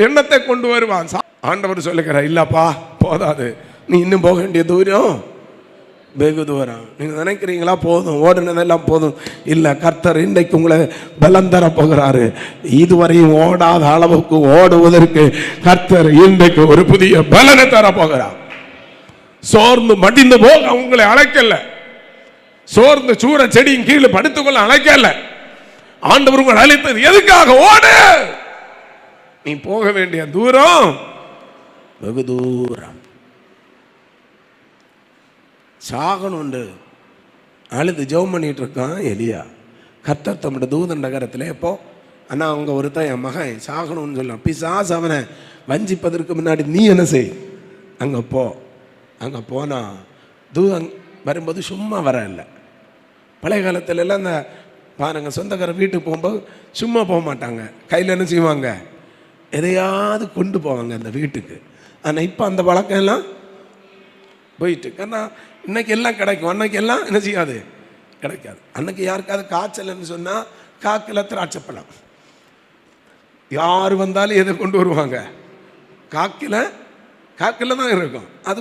எண்ணத்தை கொண்டு வருவான். ஆண்டவர் சொல்லுகிறார், இல்லப்பா போதாது, நீ இன்னும் போக வேண்டிய தூரம் வெகு தூரம். நீங்க நினைக்கிறீங்களா போதும், ஓடுனதெல்லாம் போதும்? இல்ல, கர்த்தர் இன்றைக்கு உங்களை பலம் தர போகிறாரு. இதுவரையும் ஓடாத அளவுக்கு ஓடுவதற்கு கர்த்தர் இன்றைக்கு ஒரு புதிய பலனை தர போகிறார். சோர்ந்து மடிந்து போக உங்களை அழைக்கல, சோர்ந்து சூற செடியின் கீழே படுத்துக்கொள்ள அழைக்கல. ஆண்டவர் உங்களை அழைத்தது எதுக்காக? ஓடு, நீ போக வேண்டிய தூரம் வெகு தூரம். சாகணுண்டு அழுது ஜெபம் பண்ணிட்டு இருக்கான் எலியா. கர்த்தர் தம்முடைய தூதன் நகரத்தில் எப்போ அண்ணா அவங்க ஒருத்தன் என் மகன் சாகணும்னு சொல்லலாம், பிசாசு அவனை வஞ்சிப்பதற்கு முன்னாடி நீ என்ன செய், அங்கே போ. அங்கே போனா தூதன் வரும்போது சும்மா வர இல்லை. பழைய காலத்துல எல்லாம் இந்த பாருங்க, சொந்தக்கார வீட்டுக்கு போகும்போது சும்மா போக மாட்டாங்க, கையில் என்ன செய்வாங்க, எதையாவது கொண்டு போவாங்க அந்த வீட்டுக்கு. ஆனால் இப்போ அந்த பழக்கம் எல்லாம் போயிட்டு, ஏன்னா இன்னைக்கு எல்லாம் கிடைக்கும், அன்னைக்கு எல்லாம் என்ன செய்யாது, கிடைக்காது. அன்னைக்கு யாருக்காவது காய்ச்சல்னு சொன்னால் காக்கில் திராட்சைப்பழம், யார் வந்தாலும் எதை கொண்டு வருவாங்க, காக்கில் தான் இருக்கும். அது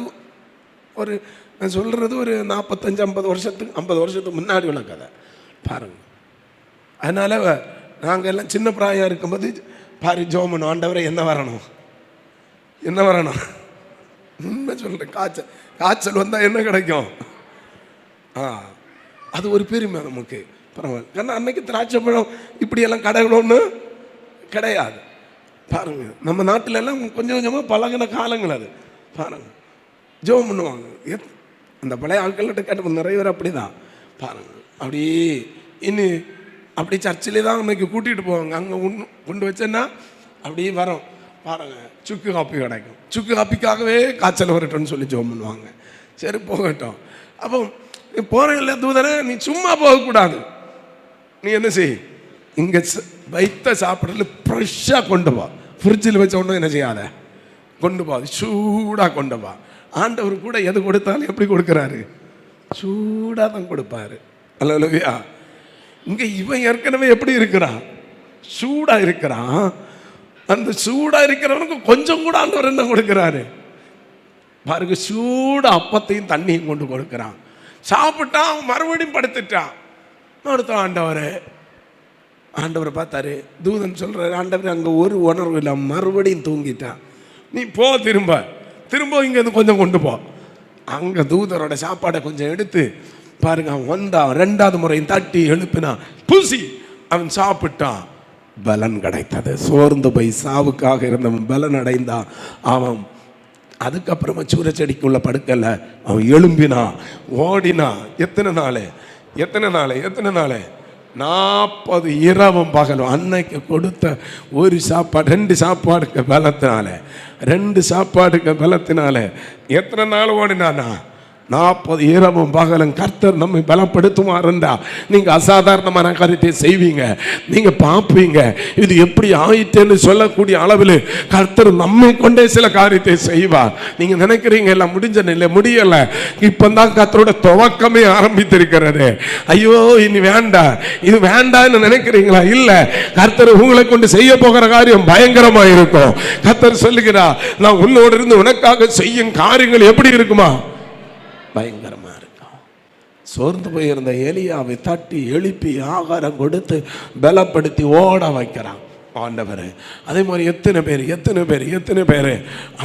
ஒரு நான் சொல்கிறது ஒரு 45-50 வருஷத்துக்கு முன்னாடி உள்ள கதை பாருங்க. அதனால் நாங்கள் எல்லாம் சின்ன பிராயம் இருக்கும்போது பாரு ஜோமன், ஆண்டவரை என்ன வரணும், என்ன வரணும், உண்மை சொல்கிறேன், காய்ச்சல் வந்தால் என்ன கிடைக்கும், அது ஒரு பெருமை நமக்கு, பரவாயில்ல. ஏன்னா அன்னைக்கு திராட்சை பழம் இப்படியெல்லாம் கிடைக்கணும்னு கிடையாது. பாருங்க, நம்ம நாட்டில எல்லாம் கொஞ்சம் கொஞ்சமாக பழகின காலங்கள் அது. பாருங்க, ஜெபம் பண்ணுவாங்க. அந்த பழைய ஆட்கள்கிட்ட கேட்டு நிறைய பேர் அப்படிதான் பாருங்க. அப்படி இன்னும் அப்படி சர்ச்சிலே தான் அன்னைக்கு கூட்டிகிட்டு போவாங்க. அங்கே கொண்டு வச்சேன்னா அப்படியே வரோம் பாருங்க, சுக்கு காப்பி கிடைக்கும். சுக்கு காப்பிக்காகவே காய்ச்சல் வரட்டும்னு சொல்லி ஜெபம் பண்ணுவாங்க. சரி போகட்டும். அப்போ போகிற இல்லை தூதரை, நீ சும்மா போகக்கூடாது, நீ என்ன செய், இங்கே வைத்த சாப்பிடல ஃப்ரெஷ்ஷாக கொண்டு வா. ஃப்ரிட்ஜில் வச்ச ஒன்றும் என்ன செய்யாத, கொண்டு போ, சூடாக கொண்டு வா. ஆண்டவர் கூட எது கொடுத்தாலும் எப்படி கொடுக்குறாரு, சூடாக தான் கொடுப்பாரு. அல்லேலூயா. இங்கே இவன் ஏற்கனவே எப்படி இருக்கிறான், சூடாக இருக்கிறான். அந்த சூடாக இருக்கிறவனுக்கு கொஞ்சம் கூட ஆண்டவர் என்ன கொடுக்குறாரு பாருங்க, சூட அப்பத்தையும் தண்ணியும் கொண்டு கொடுக்குறான். சாப்பிட்டான், அவன் மறுபடியும் படுத்துட்டான். அடுத்த ஆண்டவரை பார்த்தாரு. தூதன் சொல்றாரு, ஆண்டவர் அங்கே ஒரு உணர்வு இல்லை, மறுபடியும் தூங்கிட்டான். நீ போ, திரும்ப இங்கேருந்து கொஞ்சம் கொண்டு போ. அங்கே தூதரோட சாப்பாடை கொஞ்சம் எடுத்து பாருங்க, அவன் வந்தான். 2வது முறையும் தட்டி எழுப்பினான், பூசி அவன் சாப்பிட்டான். பலன் கிடைத்தது. சோர்ந்து போய் சாவுக்காக இருந்தவன் பலன் அடைந்தான். அவன் அதுக்கப்புறமா சூரச்செடிக்குள்ள படுக்கல, அவன் எழும்பினான், ஓடினான். எத்தனை நாள் 40 இரவும் பகலும். அன்னைக்கு கொடுத்த ஒரு சாப்பாடு 2 சாப்பாடுக்கு பலத்தினால, 2 சாப்பாடுக்கு பலத்தினால எத்தனை நாள் ஓடினானா, 40 இரவும் பகலும். கர்த்தர் நம்மை பலப்படுத்துவாருண்டா நீங்க அசாதாரணமான காரியத்தை செய்வீங்க. நீங்க பார்ப்பீங்க இது எப்படி ஆயிட்டேன்னு சொல்லக்கூடிய அளவில் கர்த்தர் நம்மை கொண்டே சில காரியத்தை செய்வார். நீங்க நினைக்கிறீங்க எல்லாம் முடிஞ்ச நிலை, முடியல. இப்பதான் கர்த்தரோட துவக்கமே ஆரம்பித்திருக்கிறது. ஐயோ இனி வேண்டாம், இது வேண்டாம்னு நினைக்கிறீங்களா? இல்ல, கர்த்தர் உங்களை கொண்டு செய்ய போகிற காரியம் பயங்கரமா இருக்கும். கர்த்தர் சொல்லுகிறார், நான் உன்னோடு இருந்து உனக்காக செய்யும் காரியங்கள் எப்படி இருக்குமா, பயங்கரமா இருக்கும். சோர்ந்து போயிருந்த எலியாவை தட்டி எழுப்பி ஆகாரம் கொடுத்து பலப்படுத்தி ஓட வைக்கிறான் ஆண்டவர். அதே மாதிரி எத்தனை பேர்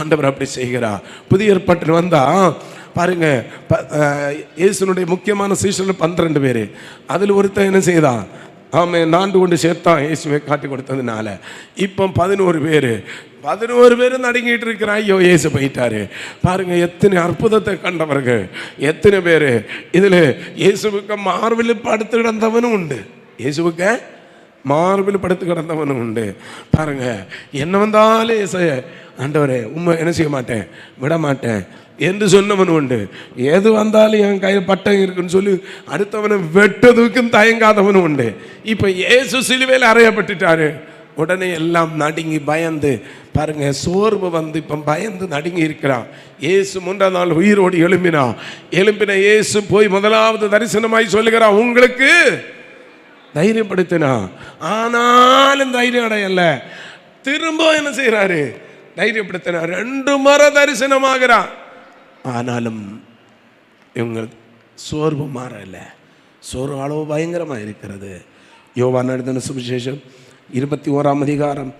ஆண்டவர் அப்படி செய்கிறார். புதிய ஏற்பாட்டில் வந்தா பாருங்க, இயேசுனுடைய முக்கியமான சீஷர்கள் 12 பேர். அதில் ஒருத்தன் என்ன செய்தான், நாண்டு கொண்டு சேர்த்தான் இயேசுவை காட்டி கொடுத்ததுனால. இப்போ 11 பேர் நடுங்கிட்டு இருக்கிறான். ஐயோ இயேசு போயிட்டாரு. பாருங்க, எத்தனை அற்புதத்தை கண்டவர்கள், எத்தனை பேர். இதில் இயேசுவுக்கு மார்பில் படுத்து கிடந்தவனும் உண்டு, இயேசுவுக்கு மார்பில் படுத்து கிடந்தவனும் உண்டு. பாருங்க, என்ன வந்தாலும் ஆண்டவரே உண்மை என்ன செய்ய மாட்டேன், விட மாட்டேன் என்று சொன்னவன் உண்டு. எது வந்தாலும் என் கையில் பட்டம் இருக்குன்னு சொல்லி அடுத்தவனை வெட்டதுக்கும் தயங்காதவனும் உண்டு. இப்போ இயேசு சிலுவையில் அறையப்பட்டுட்டாரு. உடனே எல்லாம் நடுங்கி பயந்து பாருங்க, சோர்வு வந்து இப்போ பயந்து நடுங்கி இருக்கிறான். இயேசு 3ஆம் நாள் உயிரோடு எழும்பின இயேசு போய் முதலாவது தரிசனமாய் சொல்லுகிறான், உங்களுக்கு தைரியப்படுத்தினா. ஆனாலும் தைரியம் அடையல. திரும்ப என்ன செய்யறாரு, தைரியப்படுத்தினா. 2 முறை தரிசனமாகிறான். ஆனாலும் இவங்க சோர்வு மாறல. சோர்வு அளவு பயங்கரமாக இருக்கிறது. யோவான் எழுதின சுவிசேஷம் 21ஆம் அதிகாரம்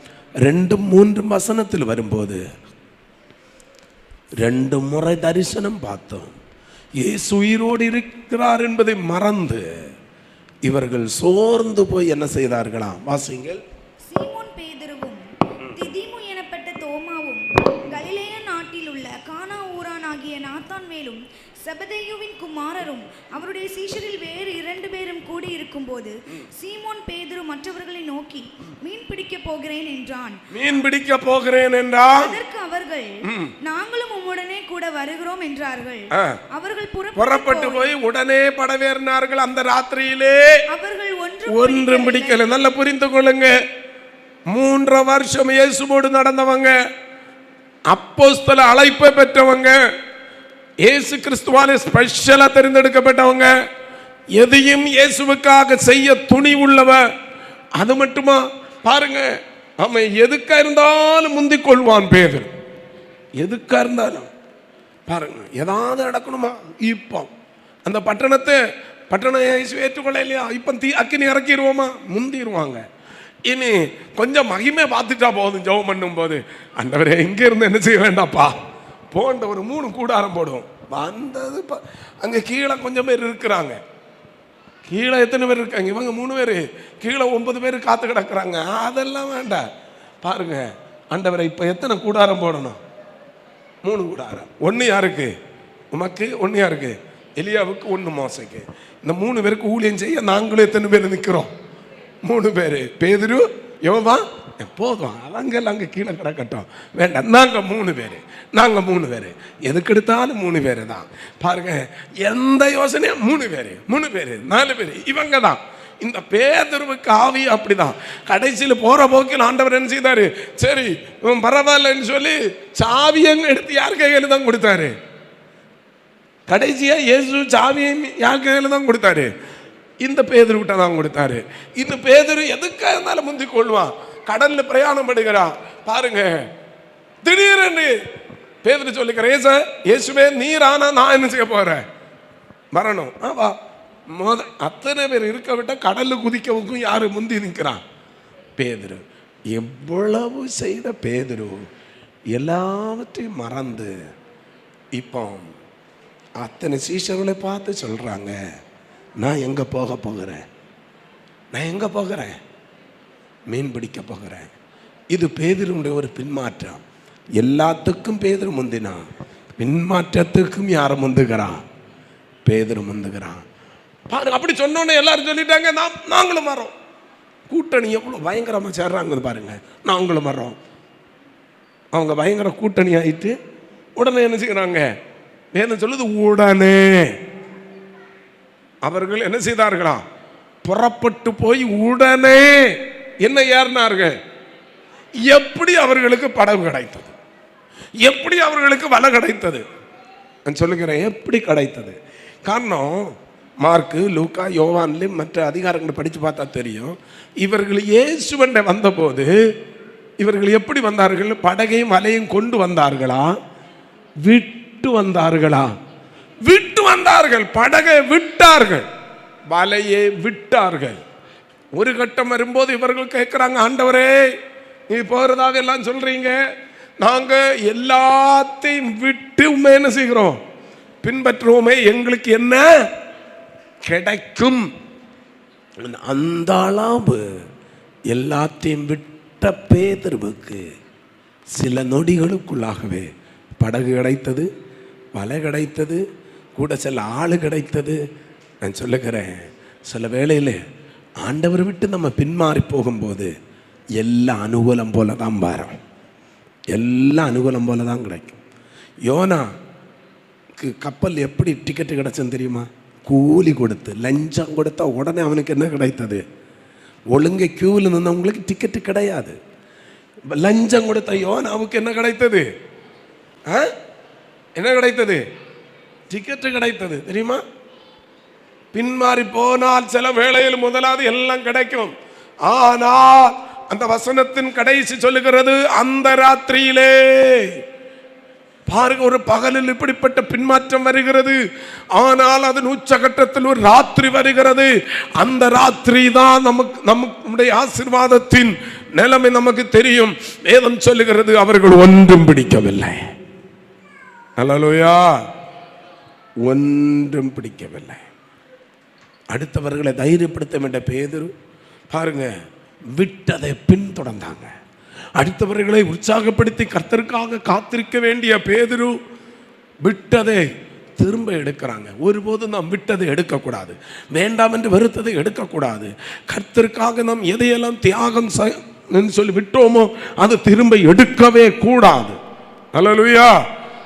2-3 வசனத்தில் வரும்போது 2 முறை தரிசனம் பார்த்தோம். இயேசு உயிரோடு இருக்கிறார் என்பதை மறந்து இவர்கள் சோர்ந்து போய் என்ன செய்தார்களாம், வாசிங்கள். சீமோன் பேதுருவும் திதிமு எனப்பட்ட தோமாவும் கலிலேய நாட்டில் உள்ள கானா ஊரானாகிய நாத்தான்வேலும் செபதேயுவின் குமாரரும் அவருடைய சீஷரில் வேறு 2 பேரும் கூடி இருக்கும் போது சீமோன் பேதுரு மற்றவர்களை நோக்கி, மீன் பிடிக்க போகிறேன் என்றான். அதற்கு அவர்கள், நாங்களும் உம்முடனே கூட வருகிறோம் என்றார்கள். அவர்கள் புறப்பட்டு போய் உடனே படவேறினார்கள். அந்த ராத்திரியிலே அவர்கள் ஒன்றும் பிடிக்கல. நல்லா புரிந்து கொள்ளுங்க, 3 வருஷம் இயேசுவோடு நடந்தவங்க, அப்போஸ்தல அழைப்பை பெற்றவங்க, இயேசு கிறிஸ்துவாலே ஸ்பெஷலா தெரிந்தெடுக்கப்பட்டவங்க, எதையும் இயேசுவுக்காக செய்ய துணி உள்ளவ. அது மட்டுமா பாருங்க, அவன் எதுக்கா இருந்தாலும் முந்திக் கொள்வான். பேதுரு எதுக்கா இருந்தாலும் பாருங்க, ஏதாவது நடக்கணுமா, இப்போ அந்த பட்டணம் இயேசு ஏற்றுக்கொள்ள இல்லையா, இப்போ அக்கினி இறக்கிடுவோமா, முந்திடுவாங்க. இனி கொஞ்சம் மகிமை பார்த்துட்டா போதும். ஜெபம் பண்ணும் போது, ஆண்டவரே இங்க இருந்து என்ன செய்ய வேண்டாப்பா, போன்ற ஒரு 3 கூடாரம் போடுவோம். வந்தது அங்க கீழே கொஞ்சம் பேர் இருக்கிறாங்க. கீழே எத்தனை பேர் இருக்காங்க, இவங்க 3 பேர், கீழே 9 பேர் காத்து கிடக்குறாங்க. அதெல்லாம் வேண்டாம். பாருங்க, ஆண்டவரை இப்ப எத்தனை கூடாரம் போடணும், 3 கூடாரம். 1 யாருக்கு, உமக்கு, 1 யாருக்கு, எலியாவுக்கு, 1 மோசைக்கு. இந்த 3 பேருக்கு ஊழியம் செய்ய நாங்களும் எத்தனை பேர் நிற்கிறோம், 3 பேர். பேதுரு, யோவான், போதும் அவங்கெல்லாம் அங்கே கீழே கிடக்கட்டும், வேண்டாம். நாங்கள் 3 பேர், எதுக்கு எடுத்தாலும் 3 பேர் தான். பாருங்க, எந்த யோசனையும் 3 பேர், 4 பேர், இவங்க தான். இந்த பேதுருவுக்கு ஆவி அப்படிதான். கடைசியில் போற போக்கில் ஆண்டவர் என்ன செய்தாரு, சரி பரவாயில்லன்னு சொல்லி சாவியங்க எடுத்து யார் கையில தான் கொடுத்தாரு. கடைசியா இயேசு சாவியை யார் கையில தான் கொடுத்தாரு, இந்த பேதுருவிட்ட தான் கொடுத்தாரு. இந்த பேதுரு எதுக்காக இருந்தாலும் முந்தி கொள்வான். கடல்ல பிரயாணம் படுகிறான் பாருங்க, திடீரென்று பேதுரு சொல்லிக்கிறேன், இயேசுவே நீர் ஆனா நான் என்ன செய்ய போறேன், வரணும். அத்தனை பேர் இருக்க விட்ட கடல்ல குதிக்கவும் யாரு முந்தி நிற்கிறான், பேதுரு. எவ்வளவு செய்த பேதுரு எல்லாவற்றையும் மறந்து இப்போ அத்தனை சீஷர்களை பார்த்து சொல்றாங்க, நான் எங்க போக போகிறேன், நான் எங்க போகிறேன், மீன் பிடிக்க போகிறேன். இது பேதுருடைய ஒரு பின்மாற்றம். எல்லாத்துக்கும் பேதுரு முந்தினா, பின்மாற்றத்துக்கும் யாரும் முந்துகிறான், பேதுரு முந்துகிறான். பாருங்க, அப்படி சொன்னோன்னே எல்லாரும் சொல்லிட்டாங்க, நாங்களும் வரோம். கூட்டணி எவ்வளவு பயங்கரமா சேர்றாங்க பாருங்க, நாங்களும் வரோம். அவங்க பயங்கர கூட்டணி ஆயிட்டு உடனே என்ன செய்யறாங்க, வேதம் சொல்லுது, உடனே அவர்கள் என்ன செய்தார்களா, புறப்பட்டு போய் உடனே என்ன ஏறினார்கள். எப்படி அவர்களுக்கு படகு கிடைத்தது, எப்படி அவர்களுக்கு வலை கிடைத்தது நான் சொல்லுகிறேன், எப்படி கிடைத்தது. காரணம் மார்க்கு, லூக்கா, யோவான்லையும் மற்ற அதிகாரங்களை படித்து பார்த்தா தெரியும். இவர்கள் இயேசுவண்டை வந்தபோது இவர்கள் எப்படி வந்தார்கள், படகையும் வலையும் கொண்டு வந்தார்களா, விட்டு வந்தார்களா, விட்டு வந்தார்கள். படகை விட்டார்கள், வலையை விட்டார்கள். ஒரு கட்டம் வரும்போது இவர்கள் கேட்கிறாங்க, ஆண்டவரே நீ போறதாக எல்லாம் சொல்றீங்க, நாங்க எல்லாத்தையும் விட்டு உண்மை என்ன செய்கிறோம், பின்பற்றுவோமே, எங்களுக்கு என்ன கிடைக்கும். அந்த அளவு எல்லாத்தையும் விட்ட பேதுருவுக்கு சில நொடிகளுக்குள்ளாகவே படகு கிடைத்தது, வலை கிடைத்தது, கூட சில ஆளு கிடைத்தது. நான் சொல்லுகிறேன், சில வேளையில் ஆண்டவர் விட்டு நம்ம பின்மாறி போகும்போது எல்லாம் அனுகூலம் போல தான் வரும், எல்லாம் அனுகூலம் போல தான் கிடைக்கும். யோனாக்கு கப்பல் எப்படி டிக்கெட்டு கிடைச்சதுன்னு தெரியுமா, கூலி கொடுத்து லஞ்சம் கொடுத்தா உடனே அவனுக்கு என்ன கிடைத்தது, ஒழுங்கை கியூவில் நின்றவங்களுக்கு டிக்கெட்டு கிடையாது. லஞ்சம் கொடுத்த யோனாவுக்கு என்ன கிடைத்தது, என்ன கிடைத்தது, டிக்கெட்டு கிடைத்தது தெரியுமா. பின்மாறி போனால் சில வேளையில் முதலாவது எல்லாம் கிடைக்கும். ஆனால் அந்த வசனத்தின் கடைசி சொல்லுகிறது, அந்த ராத்திரியிலே பாருங்க, ஒரு பகலில் இப்படிப்பட்ட பின்மாற்றம் வருகிறது. ஆனால் அதன் உச்சகட்டத்தில் ஒரு ராத்திரி வருகிறது. அந்த ராத்திரி தான் நம்முடைய ஆசீர்வாதத்தின் நிலைமை நமக்கு தெரியும். வேதம் சொல்லுகிறது, அவர்கள் ஒன்றும் பிடிக்கவில்லை. அல்லேலூயா, ஒன்றும் பிடிக்கவில்லை. அடுத்தவர்களை தைரியப்படுத்த வேண்டிய பேதுரு பாருங்க, விட்டதை பின்தொடர்ந்தாங்க. அடுத்தவர்களை உற்சாகப்படுத்தி கர்த்தருக்காக காத்திருக்க வேண்டிய பேதுரு விட்டதை திரும்ப எடுக்கிறாங்க. ஒருபோதும் நாம் விட்டதை எடுக்கக்கூடாது, வேண்டாம் என்று வெறுத்ததை எடுக்கக்கூடாது. கர்த்தருக்காக நாம் எதையெல்லாம் தியாகம் சொல்லி விட்டோமோ அது திரும்ப எடுக்கவே கூடாது. அல்லேலூயா.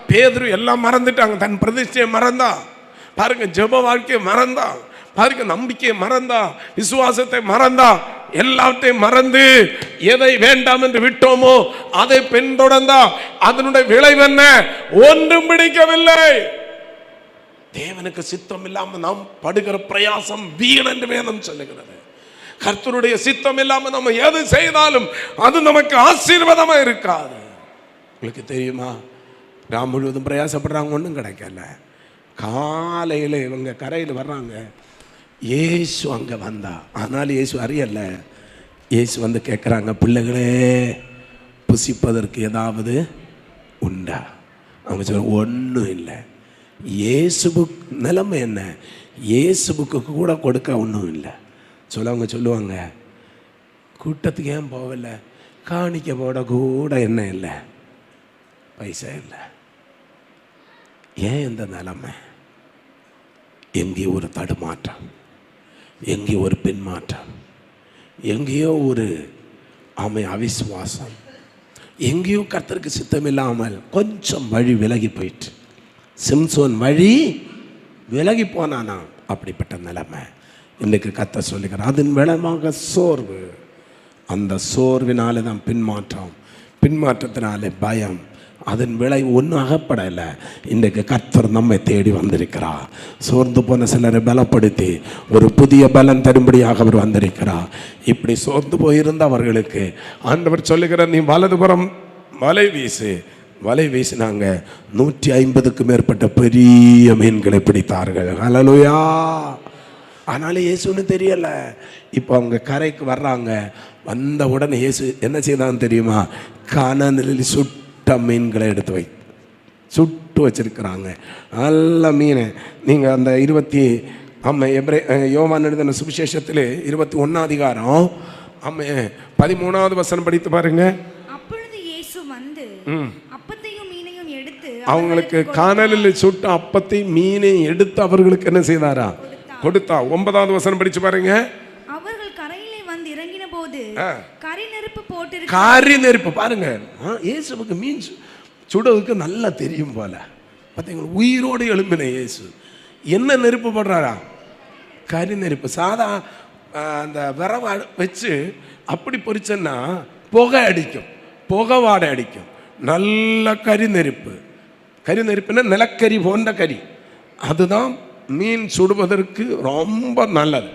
பேதுரு எல்லாம் மறந்துட்டாங்க, தன் பிரதிஷ்டையை மறந்தா, பாருங்க ஜெப வாழ்க்கையை மறந்தா, பாருங்க நம்பிக்கையை மறந்தா, விசுவாசத்தை மறந்தா, எல்லாத்தையும் மறந்து எதை வேண்டாம் என்று விட்டோமோ அதை பின்தொடர்ந்தா அதனுடைய விளைவு என்ன, ஒன்றும் பிடிக்கவில்லை. தேவனுக்கு சித்தம் இல்லாம நாம் படுகிற பிரயாசம் வீண் என்று வேதம் சொல்லுகிறது. கர்த்தருடைய சித்தம் இல்லாம நம்ம எது செய்தாலும் அது நமக்கு ஆசீர்வாதமா இருக்காது. உங்களுக்கு தெரியுமா, ராம் முழுவதும் பிரயாசப்படுறாங்க, ஒன்றும் கிடைக்கல. காலையில் இவங்க கரையில் வர்றாங்க, இயேசு அங்கே வந்தா, ஆனால் இயேசு அறியல. இயேசு வந்து கேட்குறாங்க, பிள்ளைகளே புசிப்பதற்கு ஏதாவது உண்டா? அவங்க சொல்ல ஒன்றும் இல்லை. இயேசுவுக்கு நிலைமை என்ன, இயேசுவுக்கு கூட கொடுக்க ஒன்றும் இல்லை. அவங்க சொல்லுவாங்க, கூட்டத்துக்கு ஏன் போகல, காணிக்க போட கூட என்ன இல்லை, பைசா இல்லை. ஏன் இந்த நிலைமை? எங்கேயோ ஒரு தடுமாற்றம், எங்கேயோ ஒரு பின்மாற்றம், எங்கேயோ ஒரு அவிசுவாசம், எங்கேயோ கர்த்தருக்கு சித்தம் இல்லாமல் கொஞ்சம் வழி விலகி போயிட்டு, சிம்சோன் வழி விலகி போனானா, அப்படிப்பட்ட நிலைமை. இன்றைக்கு கர்த்தர் சொல்லுகிறார், அதன் விளைவாக சோர்வு. அந்த சோர்வினாலே தான் பின்மாற்றத்தினாலே பயம், அதன் விளை ஒன்றும் அகப்படலை. இன்றைக்கு கர்த்தர் நம்மை தேடி வந்திருக்கிறார். சோர்ந்து போன சிலரை பலப்படுத்தி ஒரு புதிய பலன் தரும்படியாக அவர் வந்திருக்கிறார். இப்படி சோர்ந்து போயிருந்தவர்களுக்கு ஆண்டவர் சொல்லுகிறார், நீ வலதுபுறம் வலை வீசினாங்க. 150க்கும் மேற்பட்ட பெரிய மீன்களை பிடித்தார்கள். ஹல்லேலூயா. ஆனாலும் இயேசுன்னு தெரியல. இப்போ அவங்க கரைக்கு வர்றாங்க. வந்த உடனே இயேசு என்ன செய்தான்னு தெரியுமா? கனலில் சுட்ட மீன்களை எடுத்து சுட்டு வச்சிருக்கிறாங்க. நல்ல மீன். நீங்கள் அந்த யோவான் எழுதின சுவிசேஷத்தில் 21 அதிகாரம் 13வது வசனம் படித்து பாருங்க. அப்பொழுது இயேசு வந்து அப்பத்தையும் மீனையும் எடுத்து அவங்களுக்கு கானலில் சுட்ட அப்பத்தையும் மீனையும் எடுத்து அவர்களுக்கு என்ன செய்தாரா? கொடுத்தா. 9வது வசனம் படிச்சு பாருங்க. அவர்கள் கரையிலே வந்து இறங்கின போது கரி நெருப்பு பாருங்க. இயேசுவுக்கு மீன் சுடுவதற்கு நல்லா தெரியும் போல. பார்த்தீங்களா, உயிரோடு எழும்பின இயேசு என்ன நெருப்பு போடுறாரா? கரி நெருப்பு. சாதா அந்த விரவ வச்சு அப்படி பொரிச்சன்னா புகை அடிக்கும், புகை வாடை அடிக்கும். நல்ல கரி நெருப்புன்னா நிலக்கரி போன்ற கரி. அதுதான் மீன் சுடுவதற்கு ரொம்ப நல்லது.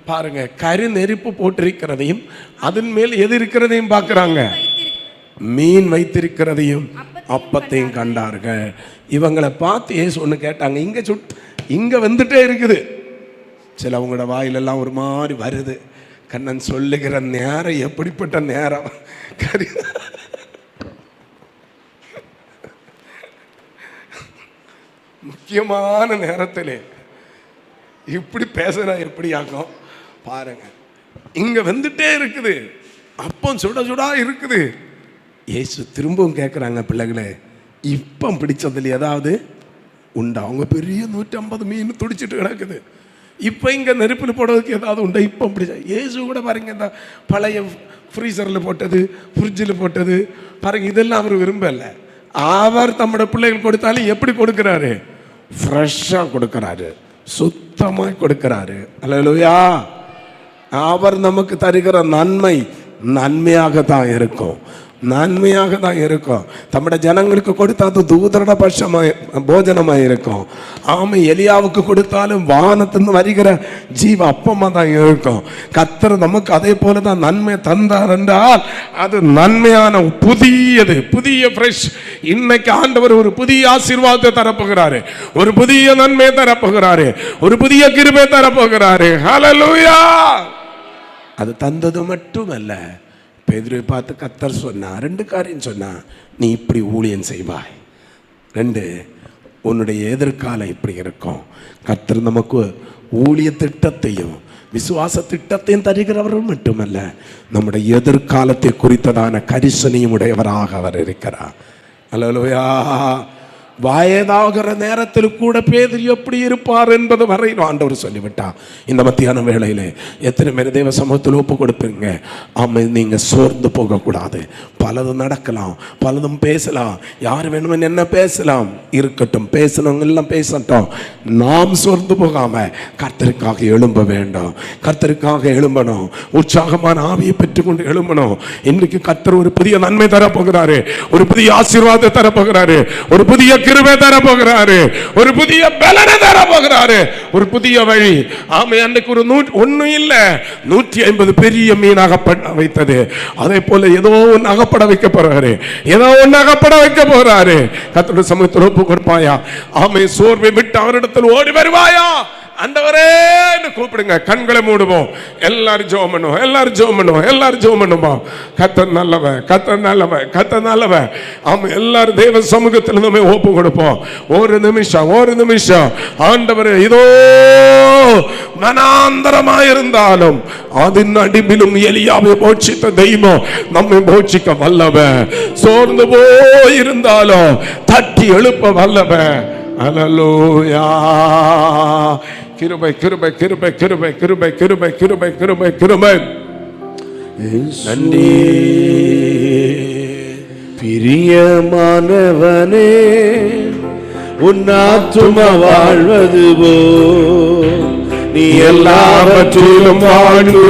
பாருங்க, கரி நெருப்பு போட்டிருக்கிறதையும் அதன் மேல் எது இருக்கிறதையும் பார்க்குறாங்க. மீன் வைத்திருக்கிறதையும் அப்பத்தையும் கண்டார்கள். இவங்களை பார்த்து ஏசு ஒன்று கேட்டாங்க. இங்கே வந்துட்டே இருக்குது. சிலவங்களோட வாயிலெல்லாம் ஒரு மாதிரி வருது. கண்ணன் சொல்லுகிற நேரம் எப்படிப்பட்ட நேரம்! முக்கியமான நேரத்தில் இப்படி பேசுனா எப்படி ஆகும் பாருங்க. இங்க வந்துட்டே இருக்குது, அப்போ சுட சுடா இருக்குது. இயேசு திரும்பவும் கேட்குறாங்க, பிள்ளைகளே இப்போ பிடிச்சதுல ஏதாவது உண்டா? அவங்க பெரிய 150 மீன் துடிச்சிட்டு கிடக்குது. இப்போ இங்கே நெருப்பில் போடுறதுக்கு ஏதாவது உண்டா? இப்போ பிடிச்சா இயேசு கூட பாருங்க, இந்த பழைய ஃப்ரீசரில் போட்டது, ஃப்ரிட்ஜில் போட்டது பாருங்க, இதெல்லாம் அவர் விரும்பலை. அவர் தம்மோட பிள்ளைகள் கொடுத்தாலும் எப்படி கொடுக்குறாரு? ஃப்ரெஷ்ஷாக கொடுக்குறாரு, சுத்தமாக கொடுக்குறாரு. அல்லேலூயா. அவர் நமக்கு தருகிற நன்மையாக தான் இருக்கும், நன்மையாக தான் இருக்கும். தம்முடைய ஜனங்களுக்கு கொடுத்தா அது தூதரட பட்சமாய் போஜனமாக இருக்கும். ஆமை எலியாவுக்கு கொடுத்தாலும் வானத்திலிருந்து வருகிற ஜீவ அப்பமாக தான் இருக்கும். கர்த்தர் நமக்கு அதே போல தான் நன்மை தந்தார் என்றால் அது நன்மையான புதிய ஃப்ரெஷ். இன்னைக்கு ஆண்டவர் ஒரு புதிய ஆசீர்வாதத்தை தரப்போகிறாரு, ஒரு புதிய நன்மையை தரப்போகிறாரு, ஒரு புதிய கிருபையை தரப்போகிறாரு. ஹல்லேலூயா. அது தந்தது மட்டுமல்ல, பேதுருவை பார்த்து கர்த்தர் சொன்னார் 2 காரியம் சொன்னார். நீ இப்படி ஊழியம் செய்வாய். 2, உன்னுடைய எதிர்காலம் இப்படி இருக்கும். கர்த்தர் நமக்கு ஊழிய திட்டத்தையும் விசுவாச திட்டத்தையும் தருகிறவர் மட்டுமல்ல, நம்முடைய எதிர்காலத்தை குறித்ததான கரிசனையும் உடையவராக அவர் இருக்கிறார். அல்லேலூயா. வயதாகிற நேரத்தில் கூட பேதுரு எப்படி இருப்பார் என்பது வரை ஆண்டவர் சொல்லிவிட்டார். இந்த மத்தியான வேளையிலே எத்தனை பேர் தேவ சமூகத்தில் ஒப்பு கொடுப்பீங்க? ஆமை, நீங்கள் சோர்ந்து போகக்கூடாது. பலதும் நடக்கலாம், பலதும் பேசலாம், யார் வேணுமே என்ன பேசலாம், இருக்கட்டும், பேசணும் எல்லாம் பேசட்டும். நாம் சோர்ந்து போகாம கர்த்தருக்காக எழும்ப வேண்டும், கர்த்தருக்காக எழும்பணும், உற்சாகமான ஆவியை பெற்றுக்கொண்டு எழும்பணும். இன்றைக்கு கர்த்தர் ஒரு புதிய நன்மை தரப்போகிறாரு, ஒரு புதிய ஆசீர்வாதத்தை தரப்போகிறாரு, ஒரு புதிய கிருபை தரப்போகிறாரு, ஒரு புதிய பலனை தரப்போகிறாரு, ஒரு புதிய வழி. ஆமை, அன்னைக்கு ஒரு ஒன்னும் இல்ல 150 பெரிய மீன் அகப்பட வைத்தது. அதே போல ஏதோ ஒன்று அகப்பட வைக்க போறாரு, ஏதோ ஒன்று அகப்பட வைக்க போறாரு. கர்த்தருடைய சமூகத்தில் ஒப்பு கொடுப்பாயா? ஆமை, சோர்வை விட்டு அவரிடத்தில் ஓடி வருவாயா? ஆண்டவரே கூப்பிடுங்க. கண்களை மூடுவோம். எல்லாரும் ஜெபம் பண்ணுவோம், எல்லாரும் ஜெபம் பண்ணுவோம், எல்லாரும் ஜெபம் பண்ணுவோம். கர்த்தர் நல்லவன், கர்த்தர் நல்லவன், கர்த்தர் நல்லவன். ஆமா, எல்லாரும் தேவ சமூகத்தில் நம்ம ஒப்பு கொடுப்போம். ஒரு நிமிஷம் ஆண்டவரே, இதோ மனாந்தரமாயிருந்தாலும் அதன் அடிபிலும் எலியாவை போஷித்த தெய்வம் நம்மை போஷிக்க வல்லவன். சோர்ந்து போயிருந்தாலும் தட்டி எழுப்ப வல்லவன். அல்லேலூயா. கிருபை கிருபை கிருபை கிருபை கிருபை கிருபை கிருபை கிருபை கிருபை. நன்றி. பிரியமானவனே, உன் ஆத்துமா வாழ்வது போ நீ எல்லாவற்றிலும் வாழ்ந்து